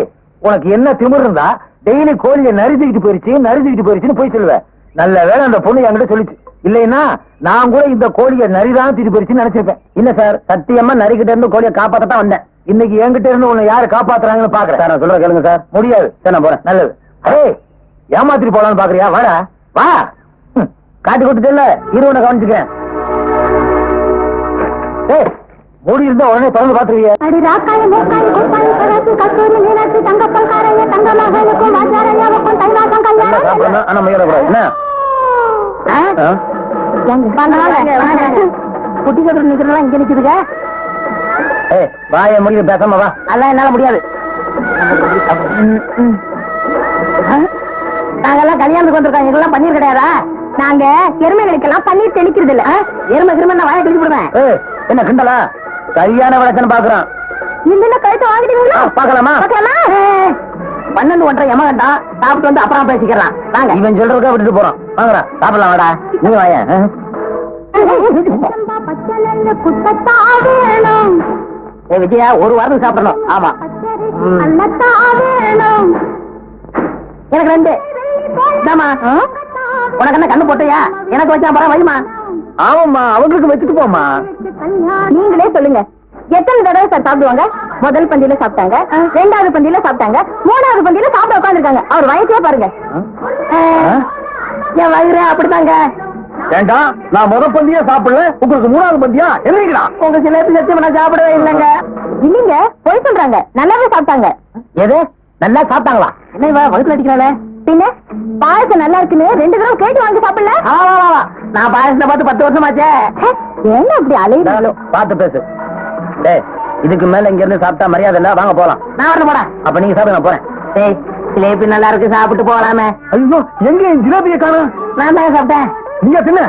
உனக்கு என்ன திமிர் இருந்தா டெய்லி கோழியை நறுத்திக்கிட்டு போயிருச்சுன்னு போய் சொல்லுவேன். நல்ல வேளை அந்த பொண்ணு என்கிட்ட சொல்லிச்சு. இல்லைன்னா நான் கூட இந்த கோழியை நரிதான் தூக்கிட்டு போயிருச்சுன்னு நினைச்சிருப்பேன். இல்ல சார், சத்தியமா நரிக்கிட்ட இருந்து கோழியை காப்பாத்தான் வந்தேன். இன்னைக்கு என்கிட்ட இருந்து உன்னை யாரு காப்பாத்துறாங்கன்னு பாக்குறேன். சார் நான் சொல்ற கேளுங்க சார். முடியாது. சரி நான் போறேன். நல்லது. ஏய், ஏமாத்திட்டு போலான்னு பாக்குறியா? வாடா வா. காட்டி கொடுத்துட்டு இரு, உன்னை கவனிச்சுக்கிறேன். ஏய், மூடி இருந்தா உடனே திறந்து பாத்துருவிய. அடி ராக்காய மூக்காய கோப்பாய கராசி கஸ்தூரி மீனாட்சி தங்கப்பல் காரைய தங்கமகனுக்கும் வாஜாரையாவுக்கும் தைவாசம் கல்யாணம். சாப்பிடணும், ஆனா முயலக்கூடாது. என்ன குட்டி கட்டுற நிக்கிறதா இங்க நிக்குதுங்க. ஏய், வாய முடிவு பேசாம வா. அதெல்லாம் என்னால முடியாது. நாங்கெல்லாம் கல்யாணத்துக்கு வந்திருக்கோம். இதெல்லாம் பன்னீர் கிடையாதா? நாங்க எருமைகளுக்கெல்லாம் பன்னீர் தெளிக்கிறது இல்ல. எருமை கிருமை நான் வாயை கிழிச்சு விடுவேன். ஏய், என்ன கிண்டலா? சரியான விளக்கன்னு பாக்குறான். இல்ல கழுத்து வாங்கிட்டீங்களா? பாக்கலாமா? பார்க்கலாமா? 12:30 எமகண்டா சாப்பிட்டு வந்து அப்புறம் பேசிக்கலாம். வாங்க. இவன் சொல்றதுக்கா விட்டுட்டு போறான். வாங்கடா சாப்பிடலாம். வாடா நீ வாய. பச்சை நல்ல குத்தத்தா வேணும். ஏய் விஜயா, ஒரு வாரம் சாப்பிடணும். ஆமா, நல்லத்தா வேணும். எனக்கு 2. இந்தாம்மா, உனக்கு என்ன கண்ணு போட்டியா? எனக்கு வச்சா பரம் வைமா. ஆமாம்மா, அவங்களுக்கு வச்சுட்டு போமா. நீங்களே சொல்லுங்க, எத்தனை தடவை சார் சாப்பிடுவாங்க? முதல் பந்தியில சாப்பிட்டாங்க, 2வது பந்தியில சாப்பிட்டாங்க, 3வது பந்தியில சாப்பிட உட்காந்துருக்காங்க. அவர் வயசே பாருங்க. என் வயிறு அப்படித்தாங்க. ஏண்டா, நான் முதல் பந்தியா சாப்பிடல, உங்களுக்கு 3வது பந்தியா? என்னங்களா உங்க சில சத்தியமா நான் சாப்பிடவே இல்லைங்க. இல்லீங்க, போய் சொல்றாங்க, நல்லாவே சாப்பிட்டாங்க. எது நல்லா சாப்பிட்டாங்களா? என்ன இவ வகுத்துல அடிக்கிறாளே? பின்ன பாயசம் நல்லா இருக்குன்னு 2 தடவை கேட்டு வாங்கி சாப்பிடல. நான் பாயசத்தை பார்த்து 10 வருஷமாச்சே. என்ன அப்படி அலையிறாளோ? பாத்து பேசு. டேய், இதுக்கு மேல இங்க இருந்து சாப்பிட்டா மரியாதை இல்ல. வாங்க போலாம். நான் வரல போறேன். அப்ப நீங்க சாப்பிட நான் போறேன். டேய், ஜிலேபி நல்லா இருக்கு, சாப்பிட்டு போகலாமே. ஐயோ, எங்க ஜிலேபியை காணோம்? நான் தான் சாப்பிட்டேன். நீங்க தின்ன.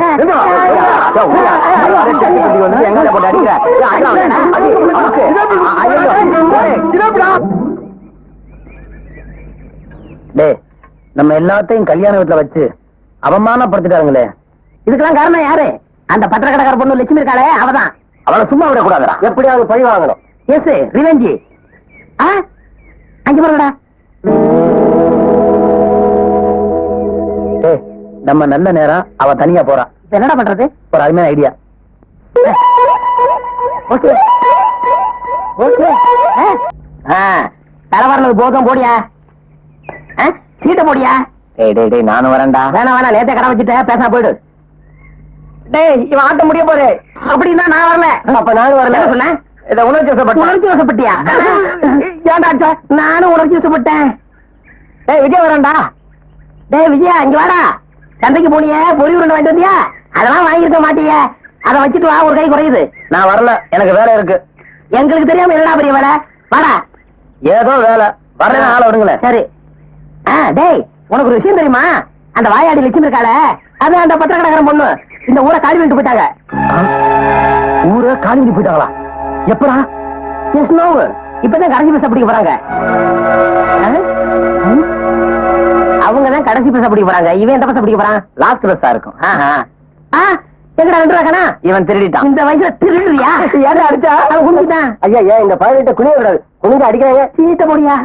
டேய், நம்ம எல்லாத்தையும் கல்யாண வீட்டுல வச்சு அவமானப்படுத்திட்டாங்களே. இதுக்கெல்லாம் காரணம் யாரு? அந்த பத்திரக்கடைக்கார பொண்ணு லட்சுமி இருக்காளே, அவதான். அவளை சும்மா விட கூடாதுடா. எப்படியாவது பழி வாங்கணும். எஸ், ரிவெஞ்சி. அஞ்சு பாருங்கடா. டேய், நம்ம நல்ல நேரம். அவ தனியா போறா. இப்ப என்னடா பண்றது? ஒரு அருமையான ஐடியா. Okay okay. தலைவரனுக்கு போதும் போடியா. சீட்டை போடியா. டேய் நானும் வரேன்டா. வேணா லேத்த கடை வச்சுட்ட, பேச போயிடு. டேய், இவன் ஆட்ட முடிய போறே. அப்படின்னா நான் வரல. அப்ப நானும் வரல. என்ன சொன்ன? இத உணர்ச்சி வசப்பட்டியா? ஏன்டா நானும் உணர்ச்சி வசப்பட்டேன். டேய் விஜய் வரேன்டா. டேய் விஜயா, இங்க வாடா. சந்தைக்கு போனியே, பொறி உருண்டை வாங்கிட்டு வந்தியா? அதெல்லாம் வாங்கிருக்க மாட்டியே. அதை வச்சுட்டு வா, ஒரு கை குறையுது. நான் வரல, எனக்கு வேலை இருக்கு. எங்களுக்கு தெரியாம என்னடா பெரிய வேலை? வாடா. ஏதோ வேலை. வரல, ஆளை விடுங்களேன். சரி. டேய், உனக்கு ஒரு விஷயம் தெரியுமா? அந்த வாயாடி லட்சுமி இருக்காள, அது அந்த பத்திரக்கடைக்காரன் பொண்ணு இந்த ஊரை காலி பண்ணிட்டு போயிட்டாங்க. ஊரை காலி பண்ணி போயிட்டாங்களா? எப்படா? இப்பதான் கடைசி பஸ் பிடிக்க போறாங்க. அவங்கதான் கடைசி பஸ் பிடிக்க போறாங்க. இவன் எந்த பஸ் பிடிக்க போறான்? லாஸ்ட் பஸ்ஸா இருக்கும். எங்கடா 2 ரூபா? இவன் திருடிட்டான். இந்த வயசுல திருடுறியா? யாரு அடிச்சா? அவன் குடிச்சிட்டான். ஐயா, ஏன் இந்த பழகிட்ட குனிய விடாது. குனிஞ்சு அடிக்கிறாங்க. சீட்ட போடியா.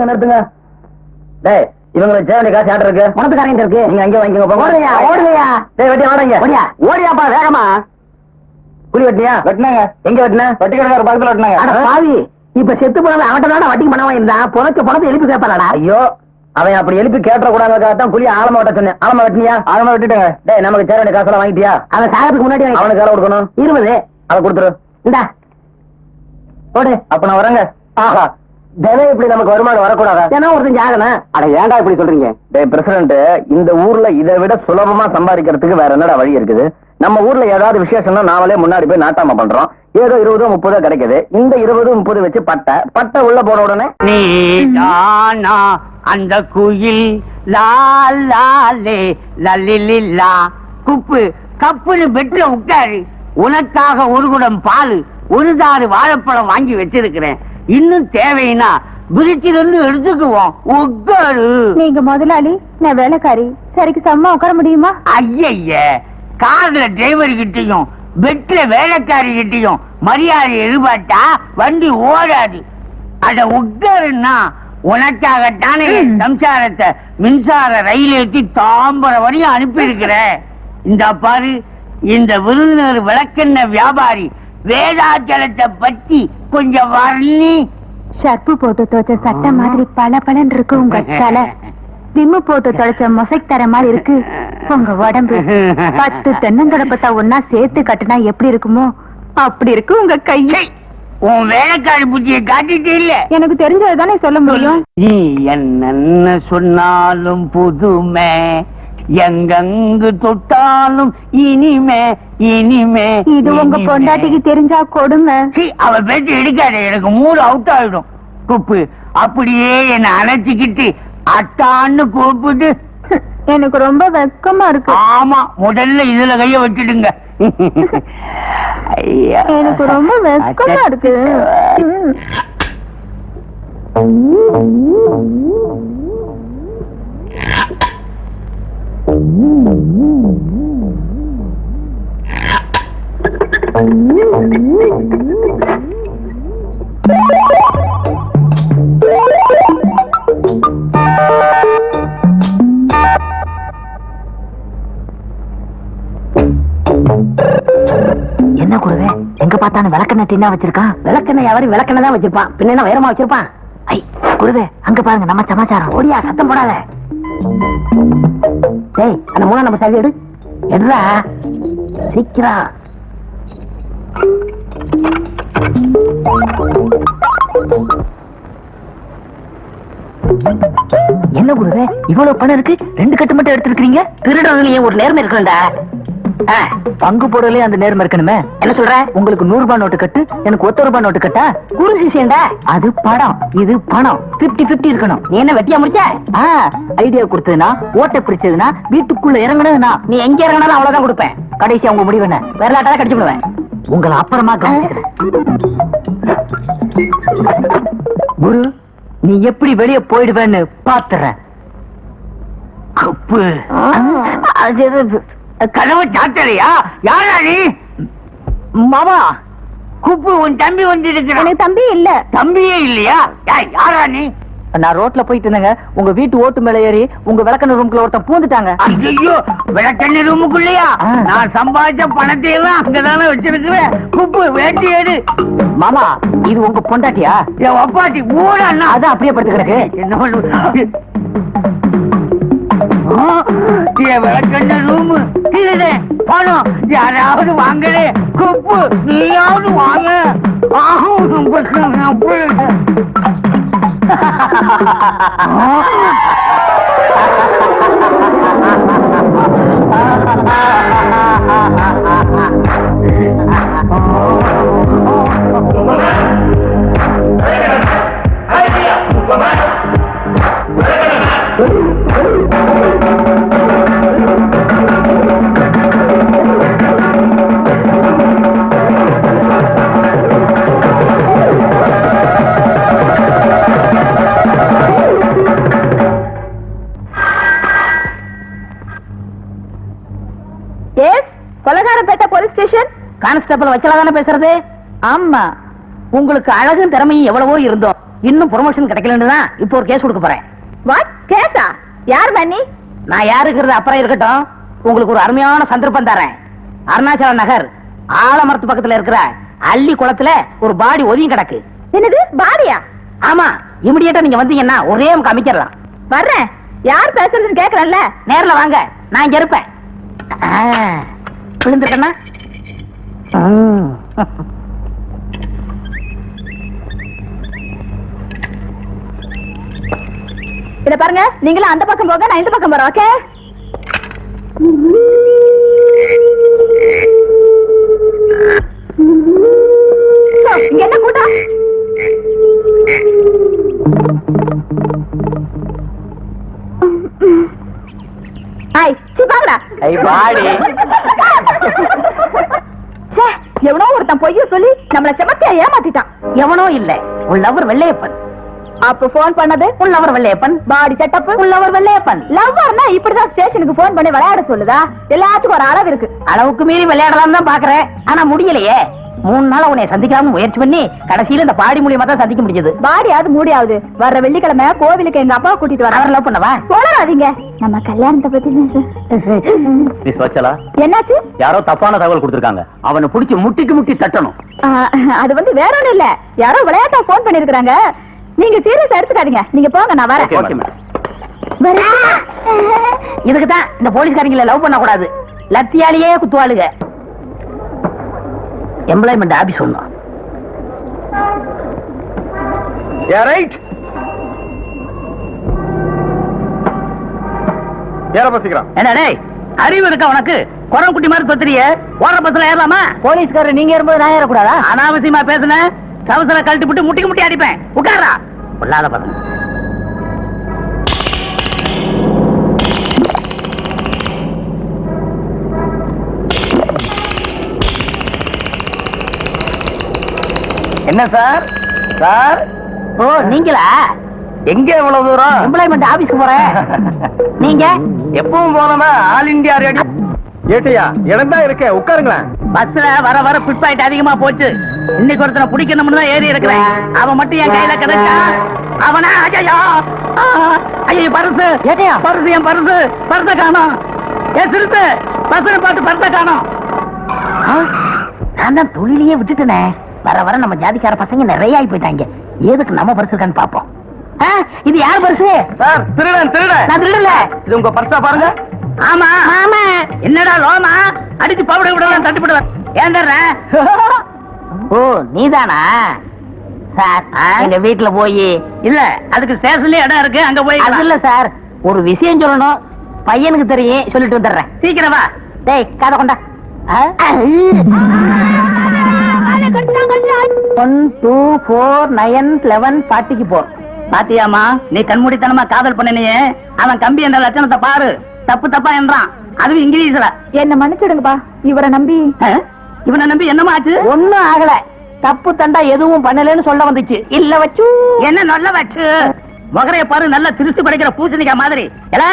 நிறுத்துங்க. டேய், இவங்களுக்கு சேவனி காசு ஆட்டு இருக்கு. மனத்துக்காரங்க இருக்கு. நீங்க அங்கே வாங்கிக்கோங்க. ஓடுங்கயா. டேய் வெட்டி வாடங்க. ஓடியா. ஓடியாப்பா வேகமா. குழி வெட்டியா? வெட்டினாங்க. எங்க வெட்டின? வட்டி கடைக்கார பக்கத்துல வெட்டினாங்க. அட பாவி, இப்ப செத்து போனவன் அவன்கிட்ட தான் வட்டிக்கு பணம் வாங்கியிருந்தான். பணத்தை எழுப்பி கேட்பாடா? ஐயோ, அவன் அப்படி எழுப்பி கேட்ட கூடாதுக்காகத்தான் குழி ஆழமா வெட்ட சொன்னேன். ஆழமா வெட்டினியா? ஆழமா வெட்டிட்டேங்க. டேய், நமக்கு சேர வேண்டிய காசெல்லாம் வாங்கிட்டியா? அவன் சாகத்துக்கு முன்னாடி அவனுக்கு வேலை கொடுக்கணும். 20. அதை கொடுத்துரு. இந்தா போடு. அப்ப நான் வரேங்க. ஆஹா, தினம் இப்படி நமக்கு வருமானம் வரக்கூடாதா? தினம் ஒருத்தன் ஜாகணும். அட ஏன்டா இப்படி சொல்றீங்க? டேய் பிரசிடண்ட், இந்த ஊர்ல இதை விட சுலபமா சம்பாதிக்கிறதுக்கு வேற என்னடா வழி இருக்குது? நம்ம ஊர்ல ஏதாவது விசேஷம்னா நாமளே முன்னாடி போய் நாட்டாம பண்றோம். ஏதோ 20 30 கிடைக்குது. இந்த 20 30 வச்சு பட்டை உள்ள போன உடனே நீ தானா அந்த குயில் லாலே லலிலா குப்பு கப்புன்னு பெட்ல உட்காரு. உனக்காக ஒரு குடம் பால், ஒரு தாறு வாழைப்பழம் வாங்கி வச்சிருக்கிறேன். இன்னும் தேவைன்னா பிரிச்சிலிருந்து எடுத்துக்குவோம். உட்காரு. நீங்க முதலாளி, நான் வேலைக்காரி. சரிக்கு சம்மா உட்கார முடியுமா? ஐய, கார்ல டிரைவர் கிட்டையும் பெட்ல வேலைக்காரி கிட்டையும் மரியாதை எதிர்பார்த்தா வண்டி ஓடாது. அட உட்காருன்னா உனக்காகத்தானே என் சம்சாரத்தை மின்சார ரயில் ஏற்றி தாம்பரம் வரையும் அனுப்பி இருக்கிறேன். இந்த பாரு, இந்த விருந்தினர் விளக்கெண்ண வியாபாரி வேதாச்சலத்தை பத்தி கொஞ்சம் வர்ணி. ஷர்ப்பு போட்டு துவைச்ச சட்டை மாதிரி பளபளன்னு இருக்கு உங்க தலை. விம்மு போட்டு தொலைச்ச மொசைக் தர மாதிரி இருக்கு உங்க உடம்பு. 10 தென்னந்தொடப்பத்தா ஒன்னா சேர்த்து கட்டுனா எப்படி இருக்குமோ அப்படி இருக்கு உங்க கையை. உன் வேலைக்காரி புத்தியை காட்டிட்டே இல்ல. எனக்கு தெரிஞ்சதுதானே சொல்ல முடியும். நீ என்ன சொன்னாலும் புதுமை, எங்கெங்கு தொட்டாலும் இனிமே இனிமே. இது உங்க பொண்டாட்டிக்கு தெரிஞ்சா கொடுமை. அவ பேச்சு எடுக்காத, எனக்கு மூடு அவுட் ஆயிடும். குப்பு அப்படியே என்ன அணைச்சிக்கிட்டு அத்தான்னு கூப்பிட்டு. எனக்கு ரொம்ப வெக்கமா இருக்கு. ஆமா, முதல்ல இதுல கைய வச்சுடுங்க. எனக்கு ரொம்ப வெக்கமா இருக்கு. என்ன குருவே, எங்க பார்த்தாலும் விளக்கெண்ணெய் டின்னா வச்சிருக்கான். விளக்கெண்ணெய் யாரும் விளக்கெண்ணெய் தான் வச்சிருப்பான், பின்ன என்ன வேறமா வச்சிருப்பான்? ஐ குருவே, அங்க பாருங்க நம்ம சமாச்சாரம். ஓடியா, சத்தம் போடாத. டேய், அந்த மூணா நம்ம சாவி எடு. எடுறா சீக்கிரம். என்ன குருவே, இவ்வளவு பணம் இருக்கு, 2 கட்டு மட்டும் எடுத்துருக்கீங்க? திருடனே ஒரு நேர்மை இருக்கணும்டா. பங்கு போடலே அந்த நேர்மை இருக்கணுமே. என்ன சொல்ற? உங்களுக்கு 100 ரூபாய் நோட்டு கட்டு, எனக்கு 1 ரூபாய் நோட்டு கட்டா? குரு சிஷியன்டா. அது படம், இது பணம். 50-50 இருக்கணும். நீ என்ன வெட்டியா முடிச்ச? ஐடியா கொடுத்ததுன்னா, ஓட்டை பிடிச்சதுன்னா, வீட்டுக்குள்ள இறங்கணும்னா நீ எங்க இறங்கினாலும் அவ்வளவுதான் கொடுப்பேன். கடைசி அவங்க முடிவு என்ன? வரலாற்றால கடிச்சு விடுவேன். உங்களை அப்புறமா கவனிச்சுக்கிறேன். குரு, நீ எப்படி வெளியே போயிடுவேன்னு பாத்துறேன். குப்பு கதவை சாத்தலையா? யாரா நீ? மாமா, குப்பு, உன் தம்பி வந்து இருக்கிறான். எனக்கு தம்பி இல்ல. தம்பியே இல்லையா? யாரா நீ? நான் ரோட்ல போயிட்டு இருந்தேங்க, உங்க வீட்டு ஓட்டு மேல ஏறி உங்க விளக்கெண்ணெய் ரூம்குள்ள ஒருத்தன் பூந்துட்டாங்க. ஐயோ, விளக்கெண்ணெய் ரூமுக்குள்ளையா? நான் சம்பாதிச்ச பணத்தை எல்லாம் அங்கதானே வச்சிருக்கிறேன். குப்பு, வேட்டி எடு. மாமா, இது உங்க பொண்டாட்டியா? என் ஒப்பாட்டி ஊடா. அதான் அப்படியே படுத்து கிடக்கு. என்ன பண்ணு? விளக்கெண்ணெய் ரூமு பணம் யாராவது வாங்கலே. குப்பு, நீயாவது வாங்க. கொலகாரப்பேட்டை போலீஸ் ஸ்டேஷன். கான்ஸ்டபிள் வச்சலாதானே பேசுறது? ஆமா. உங்களுக்கு அழகும் திறமையும் எவ்வளவோ இருந்தோம், இன்னும் ப்ரொமோஷன் கிடைக்கலன்னு தான் இப்போ ஒரு கேஸ் கொடுக்க போறேன். வாட் கேஸா? யார் பண்ணி? நான் யாருக்கிறது அப்புறம் இருக்கட்டும், உங்களுக்கு ஒரு அருமையான சந்தர்ப்பம் தரேன். அருணாச்சல நகர் ஆலமரத்து பக்கத்துல இருக்கிற அள்ளி குளத்துல ஒரு பாடி ஒதியும் கிடக்கு. என்னது பாடியா? ஆமா, இமிடியேட்டா நீங்க வந்தீங்கன்னா ஒரே அமைச்சிடலாம். வர்றேன். யார் பேசுறதுன்னு கேக்குறல்ல. நேர்ல வாங்க, நான் இங்க இருப்பேன். விழுந்துட்டேன்னா இத பாருங்க, நீங்களும் அந்த பக்கம் போக, நான் இந்த பக்கம் போறேன். ஓகே? இங்க என்ன கூட்டம்? எவனோ ஒருத்தன் பொய்ய சொல்லி நம்மள செமத்தியா ஏமாத்திட்டான். எவனோ இல்ல, உன் லவர் வெள்ளையப்பன். அப்ப போன் பண்ணது உன் லவர் வெள்ளையப்பன். பாடி செட்டப் உன் லவர் வெள்ளையப்பன். லவ்வர்னா இப்படிதான் ஸ்டேஷனுக்கு போன் பண்ணி விளையாட சொல்லுதா? எல்லாத்துக்கும் ஒரு அளவு இருக்கு. அளவுக்கு மீறி விளையாடலாம் தான் பாக்குறேன், ஆனா முடியலையே. 3 நாளா உன்னை சந்திக்காம முயற்சி பண்ணி கடைசியில இந்த பாடி மூலியமா தான் சந்திக்க முடிஞ்சது. பாடியாவது மூடியாவது வர்ற வெள்ளிக்கிழமை கோவிலுக்கு எங்க அப்பா கூட்டிட்டு வர. அவர் லவ் பண்ணவா? சொல்லறாதீங்க, நம்ம கல்யாணத்தை பத்தி நீ சோச்சலா? என்னாச்சு? யாரோ தப்பான தகவல் கொடுத்திருக்காங்க. அவனை பிடிச்சி முட்டிக்கு முட்டி தட்டணும். அது வந்து வேற ஒண்ணும் இல்ல, யாரோ விளையாட்டா போன் பண்ணிருக்காங்க. நீங்க சீரியஸா எடுத்துக்காதீங்க. நீங்க போங்க, நான் வரேன். இதுக்குதான் இந்த போலீஸ்காரங்களை லவ் பண்ண கூடாது, லத்தியாலேயே குத்துவாளுங்க. எம்ப்ளாய்மெண்ட் ஆபீஸ் ஒண்ணும். என்ன அறிவு இருக்கா உனக்கு? குரம் குட்டி மாதிரி தொத்திரிய ஓர பஸ்ல ஏறலாமா? போலீஸ்காரர் நீங்க இருக்கும்போது நான் ஏறக்கூடாதா? அனாவசியமா பேசுன சவசல கழட்டி போட்டு முட்டிக்கு முட்டி அடிப்பேன். உட்காரா பொல்லாத பதம். என்ன சார்? சார், ஓ நீங்களா? எங்க எவ்வளவு தூரம்? எம்ப்ளாய்மெண்ட் ஆபீஸ்க்கு போறேன். நீங்க? எப்பவும் போனோமா ஆல் இந்தியா ரேடியோ. ஏட்டையா, இடம் தான் இருக்கேன், உட்காருங்களேன். பஸ்ல வர வர பிட் பாயிண்ட் அதிகமா போச்சு. இன்னைக்கு ஒருத்தனை பிடிக்கணும்னு தான் ஏறி இருக்கிறேன். அவன் மட்டும் என் கையில கிடைச்சா அவனா? ஐயோ ஐயோ, பரிசு ஏட்டையா? பரிசு, என் பரிசு, பரிசை காணோம். ஏன் சிறுத்து பஸ்ஸை பார்த்து பரிசை காணோம். நான் தான் தொழிலையே விட்டுட்டேனே. வர வர நம்ம ஜாதிக்கார பசங்க நிறைய ஆகி போயிட்டாங்க. எதுக்கு நம்ம பரிசு இருக்கான்னு பாப்போம். இது யார் பரிசு? சார், திருடன் திருடன். நான் திருடல. இது உங்க பர்ஸா பாருங்க. ஆமா ஆமா. என்னடா லோமா அடிச்சு பவுட விடலாம் தட்டுப்படுவேன். ஏண்டற? ஓ நீதானா? சார், எங்க வீட்டுல போய். இல்ல, அதுக்கு ஸ்டேஷன்லயே இடம் இருக்கு, அங்க போய். அது இல்ல சார், ஒரு விஷயம் சொல்லணும். பையனுக்கு தெரியும், சொல்லிட்டு வந்துடுறேன். சீக்கிரம் வா. டேய், காதை கொண்டா. 1 2 4 9 11 40க்கு போ. பாத்தியாமா, நீ கண்மூடித்தனமா காதல் பண்ணினியே. அவன் கம்பி என்ற லட்சணத்தை பாரு. தப்பு தப்பா என்றான், அதுவும் இங்கிலீஷ்ல. என்ன மன்னிச்சிடுங்கப்பா, இவரை நம்பி. இவனை நம்பி என்னமா ஆச்சு? ஒண்ணும் ஆகல. தப்பு தண்டா எதுவும் பண்ணலன்னு சொல்ல வந்துச்சு. இல்ல வச்சு என்ன நல்ல வச்சு முகரைய பாரு, நல்ல திருச்சி படைக்கிற பூசணிக்கா மாதிரி. இல்ல,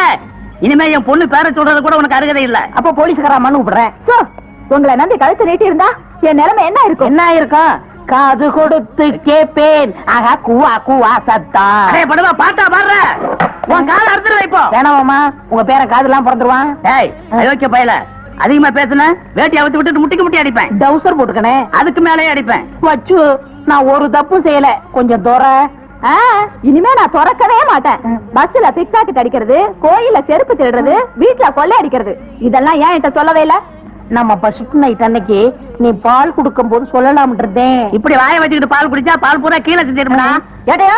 இனிமே என் பொண்ணு பேர சொல்றது கூட உனக்கு அருகதை இல்ல. அப்ப போலீஸ்காரா மண்ணு விடுறேன். உங்களை நம்பி கழுத்து நீட்டி இருந்தா என் நிலைமை என்ன இருக்கும்? என்ன இருக்கும்? காது கொடுத்து கேப்பேன், ஆகா கூவா கூவா சத்தம். அடே படுவா, பாட்டா பாடுற. உன் கால அறுத்துருவ இப்போ. வேணாமாமா, உங்க பேர காதுலாம் பிறந்துருவான். டேய் அயோக்கிய பயல, அதிகமா பேசுன வேட்டி அவுத்து விட்டுட்டு முட்டிக்கு முட்டி அடிப்பேன். டவுசர் போட்டுக்கனே, அதுக்கு மேலேயே அடிப்பேன். வச்சு நான் ஒரு தப்பும் செய்யல. கொஞ்சம் தோற. இனிமே நான் திறக்கவே மாட்டேன். பஸ்ல பிக் பாக்கெட் அடிக்கிறது, கோயில்ல செருப்பு திருடுறது, வீட்டுல கொள்ளை அடிக்கிறது, இதெல்லாம் ஏன் என்கிட்ட சொல்லவே இல்ல? நம்ம ஃபர்ஸ்ட் நைட் அன்னைக்கு நீ பால் குடுக்கும் போது சொல்லலாம்ன்றதேன். இப்படி வாய வச்சுக்கிட்டு பால் குடிச்சா பால் பூரா கீழே செஞ்சிருமா? ஏட்டையா,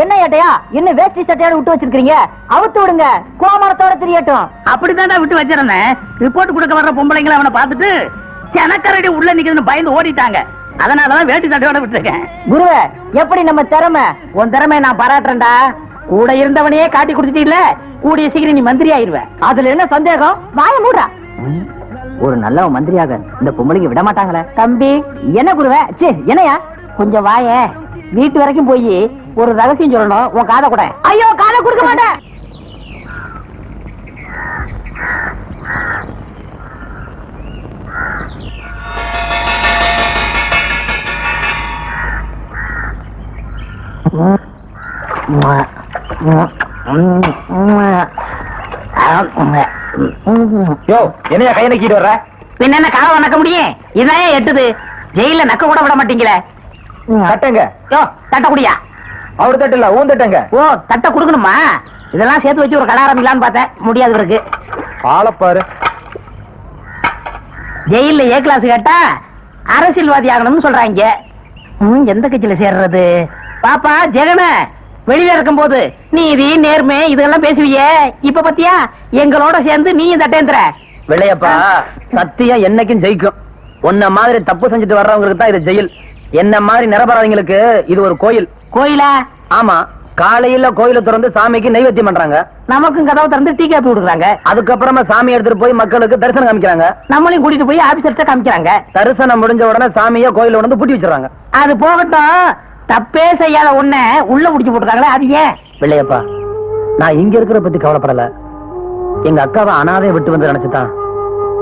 என்ன ஏட்டையா இன்னும் வேஷ்டி சட்டையோட விட்டு வச்சிருக்கீங்க? அவுத்து விடுங்க, கோமரத்தோட தெரியட்டும். அப்படித்தான் விட்டு வச்சிருந்தேன். ரிப்போர்ட் கொடுக்க வர்ற பொம்பளைங்களை அவனை பார்த்துட்டு செனக்கரடி உள்ள நிக்குதுன்னு பயந்து ஓடிட்டாங்க. அதனாலதான் வேட்டி சட்டையோட விட்டுருக்கேன். குருவே, எப்படி நம்ம திறமை? உன் திறமையை நான் பாராட்டுறேன்டா. கூட இருந்தவனையே காட்டி குடுத்துட்டு இல்ல, கூடிய சீக்கிரம் நீ மந்திரி ஆயிருவ. அதுல என்ன சந்தேகம்? வாய மூடா. ஒரு நல்ல மந்திரியாக இந்த பொம்பளைக்கு விட மாட்டாங்களே. தம்பி, என்ன குருவே? என்னையா கொஞ்சம் வாய. வீட்டு வரைக்கும் போய் ஒரு ரகசியம் சொல்லணும். உன் காதை கூட. ஐயோ, காதை கொடுக்க மாட்டேன். யோ, என்னையா கையை நக்கிட்டு வர்ற? பின்ன என்ன காலை நக்க முடியும்? இதான் எட்டுது. ஜெயில நக்க கூட விட மாட்டீங்களே. தட்டங்க. யோ தட்ட குடியா? அவர் தட்டு இல்ல, ஊன் தட்டங்க. ஓ தட்ட குடுக்கணுமா? இதெல்லாம் சேர்த்து வச்சு ஒரு கடை ஆரம்பிக்கலான்னு பார்த்தேன், முடியாது இருக்கு. ஆளப்பாரு. ஜெயில ஏ கிளாஸ் கேட்டா அரசியல்வாதி ஆகணும்னு சொல்றாங்க. எந்த கட்சியில சேர்றது? பாப்பா ஜெகன வெளியில இருக்கும் போது நீதி நேர்மை இதெல்லாம் பேசுவியே, இப்ப பத்தியா எங்களோட சேர்ந்து நீயும் தட்டேந்திர. வெள்ளையப்பா சத்தியம் என்னைக்கும் ஜெயிக்கும். உன்ன மாதிரி தப்பு செஞ்சுட்டு வர்றவங்களுக்கு தான் இது ஜெயில். என்ன மாதிரி நிரபராதிங்களுக்கு இது ஒரு கோயில். கோயிலா? ஆமா, காலையில கோயில திறந்து சாமிக்கு நைவேத்தியம் பண்றாங்க. நமக்கும் கதவு திறந்து டீ காப்பி கொடுக்குறாங்க. அதுக்கப்புறமா சாமி எடுத்துட்டு போய் மக்களுக்கு தரிசனம் காமிக்கிறாங்க. நம்மளையும் கூட்டிட்டு போய் ஆபீசர்ட்ட காமிக்கிறாங்க. தரிசனம் முடிஞ்ச உடனே சாமிய கோயில வந்து பூட்டி வச்சிடறாங்க. அது போகட்டும், தப்பே செய்யாத உன்ன உள்ள முடிச்சு போட்டுருக்காங்களே, அது ஏன்? வெள்ளையப்பா, நான் இங்க இருக்கிற பத்தி கவலைப்படல. எங்க அக்காவை அனாதையை விட்டு வந்து நினைச்சுதான்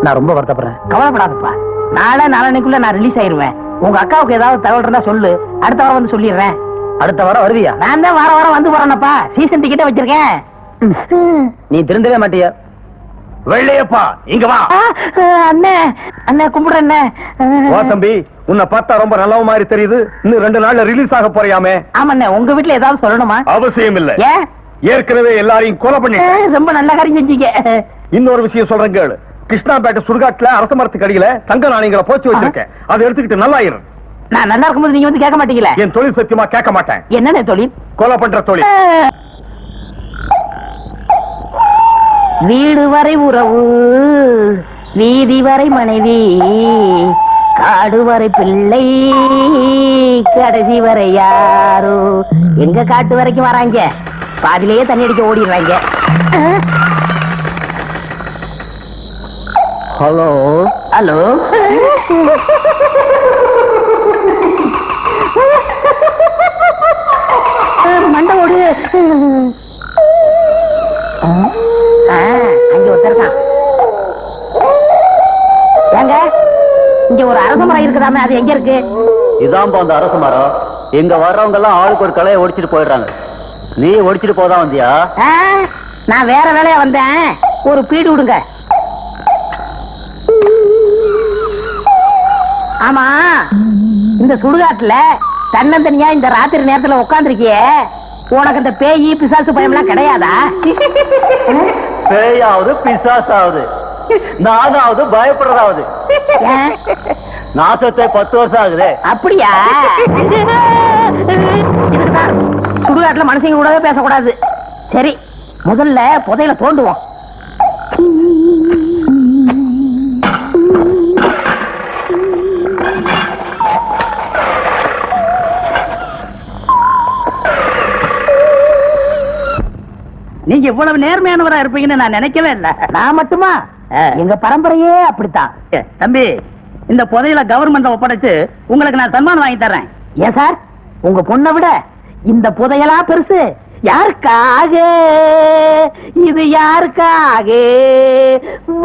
நான் ரொம்ப வருத்தப்படுறேன். கவலைப்படாதப்பா, நாளை நாளைக்குள்ள நான் ரிலீஸ் ஆயிருவேன். உங்க அக்காவுக்கு ஏதாவது தகவல் இருந்தா சொல்லு, அடுத்த வாரம் வந்து சொல்லிடுறேன். அடுத்த வாரம் வருவியா? நான் தான் வாரம் வந்து போறேனப்பா, சீசன் டிக்கெட்டே வச்சிருக்கேன். நீ திருந்தவே மாட்டிய. வெள்ளையப்பா இங்க வா. அண்ணே அண்ணே கும்பிடுறேன். வா தம்பி, உன்னை பார்த்தா ரொம்ப நல்ல மாதிரி தெரியுது. இன்னும் 2 நாள்ல ரிலீஸ் ஆக போறியாமே? ஆமாண்ணே, உங்க வீட்டுல ஏதாவது சொல்லணுமா? அவசியம் இல்ல. ஏன்? ஏற்கனவே எல்லாரையும் கொலை பண்ணி ரொம்ப நல்ல காரியம் செஞ்சீங்க. இன்னொரு விஷயம் சொல்றேன் கேளு. கிருஷ்ணாபேட்டை சுடுகாட்டுல அரச மரத்துக்கு அடியில தங்க நாணயங்களை போச்சு வச்சிருக்கேன். அதை எடுத்துக்கிட்டு நல்லா இரு. நான் நல்லா இருக்கும்போது நீங்க வந்து கேட்க மாட்டீங்களா? என் தொழில் சத்தியமா கேட்க மாட்டேன். என்னண்ணே தொழில்? கொலை பண்ற தொழில். வீடு வரை உறவு, வீதி வரை மனைவி, காடு வரை பிள்ளை, கடைசி வரை யாரோ. எங்க காட்டு வரைக்கும் வராங்க, பாதிலேயே தண்ணி அடிக்க ஓடிடுறாங்க. Hello hello. மண்டை ஓடு. அங்க ஒருத்தர் ஏங்க, இங்க ஒரு அரச மரம் இருக்குதாமே, அது எங்க இருக்கு? இதான்பா அந்த அரச மரம். எங்க வர்றவங்க எல்லாம் ஆளுக்கு ஒரு கலையை ஒடிச்சிட்டு போயிடுறாங்க. நீ ஒடிச்சிட்டு போதான் வந்தியா? நான் வேற வேலையா வந்தேன், ஒரு பீடு விடுங்க. ஆமா, இந்த சுடுகாட்டுல தன்னந்தனியா இந்த ராத்திரி நேரத்துல உட்காந்துருக்கியே, உனக்கு இந்த பேயி பிசாசு பயம் எல்லாம் கிடையாதா? பேயாவது பிசாசாவது நானாவது பயப்படுறதாவது. நாசத்தை 10 வருஷம் ஆகுது. அப்படியா? இதுக்குதான் சுடுகாட்டுல மனுஷங்க கூடவே பேசக்கூடாது. சரி, முதல்ல புதையில தோண்டுவோம். நீங்க இவ்வளவு நேர்மையானவரா இருப்பீங்கன்னு நான் நினைக்கவே இல்ல. நான் மட்டுமா? எங்க பரம்பரையே அப்படித்தான். தம்பி, இந்த புதையில கவர்மெண்ட் ஒப்படைச்சு உங்களுக்கு நான் சன்மானம் வாங்கி தர்றேன். ஏன் சார், உங்க பொண்ணை விட இந்த புதையலா பெருசு? யாருக்காக இது, யாருக்காக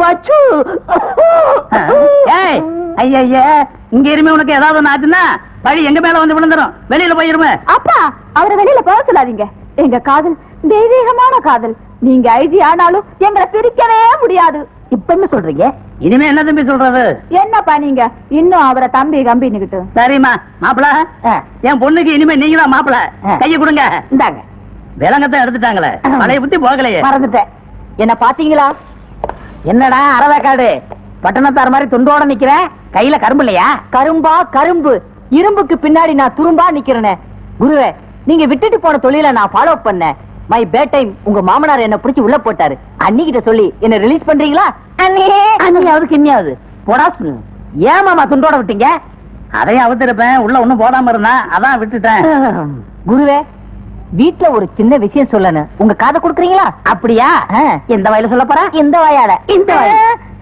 வச்சு? ஐயா, இங்க இருமே உனக்கு ஏதாவது ஒண்ணு ஆச்சுன்னா பழி எங்க மேல வந்து விழுந்துரும். வெளியில போயிருமே. அப்பா, அவரை வெளியில போக சொல்லாதீங்க. எங்க காதல் தெய்வீகமான காதல். நீங்க ஐஜி ஆனாலும் எங்களை பிரிக்கவே முடியாது. இப்ப என்ன சொல்றீங்க? இனிமே என்ன தம்பி சொல்றது? என்னப்பா நீங்க இன்னும் அவரை தம்பி கம்பின்னுகிட்டு? சரிம்மா, மாப்பிள, என் பொண்ணுக்கு இனிமே நீங்க தான் மாப்பிள. கையை கொடுங்க. இந்தாங்க. விலங்கத்தை எடுத்துட்டாங்களே, பழைய புத்தி போகலையே. மறந்துட்டேன். என்ன பாத்தீங்களா? என்னடா அரவேக்காடு பட்டணத்தார் மாதிரி துண்டோட நிக்கிற, கையில கரும்பு இல்லையா? கரும்பா கரும்பு, இரும்புக்கு பின்னாடி நான் துரும்பா நிக்கிறேனே. குருவே, நீங்க விட்டுட்டு போன தொழில நான் ஃபாலோ பண்ணேன். மை பேட் டைம் உங்க மாமனார் என்ன பிடிச்சி உள்ள போட்டாரு. அன்னிக்கிட்ட சொல்லி என்ன ரிலீஸ் பண்றீங்களா? அன்னியாவது கிண்ணியாவது போடா. ஏன் மாமா துண்டோட விட்டீங்க? அதையும் அவுத்திருப்பேன், உள்ள ஒண்ணும் போடாம இருந்தா அதான் விட்டுட்டேன். குருவே, வீட்டுல ஒரு சின்ன விஷயம் சொல்லணும், உங்க காதை கொடுக்குறீங்களா? அப்படியா? எந்த வாயில சொல்ல போறா? இந்த வாயால. இந்த வாயில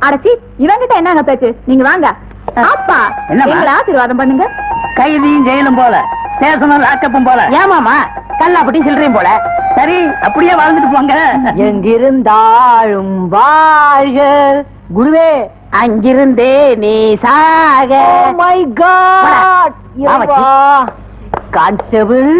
அடச்சி, இவங்கிட்ட என்னங்க பேச்சு? நீங்க வாங்க. அப்பா, என்னம்மா? ஆசீர்வாதம் பண்ணுங்க. கைதியும் ஜெயிலும் போல, ஸ்டேஷனும் லாக்கப்பும் போல. ஏமாமா, கல்லாப்பட்டி சில்லறையும் போல. சரி, அப்படியே வாழ்ந்துட்டு போங்க. எங்கிருந்தாலும் வாழ்க குருவே, அங்கிருந்தே நீ சாக. My God, constable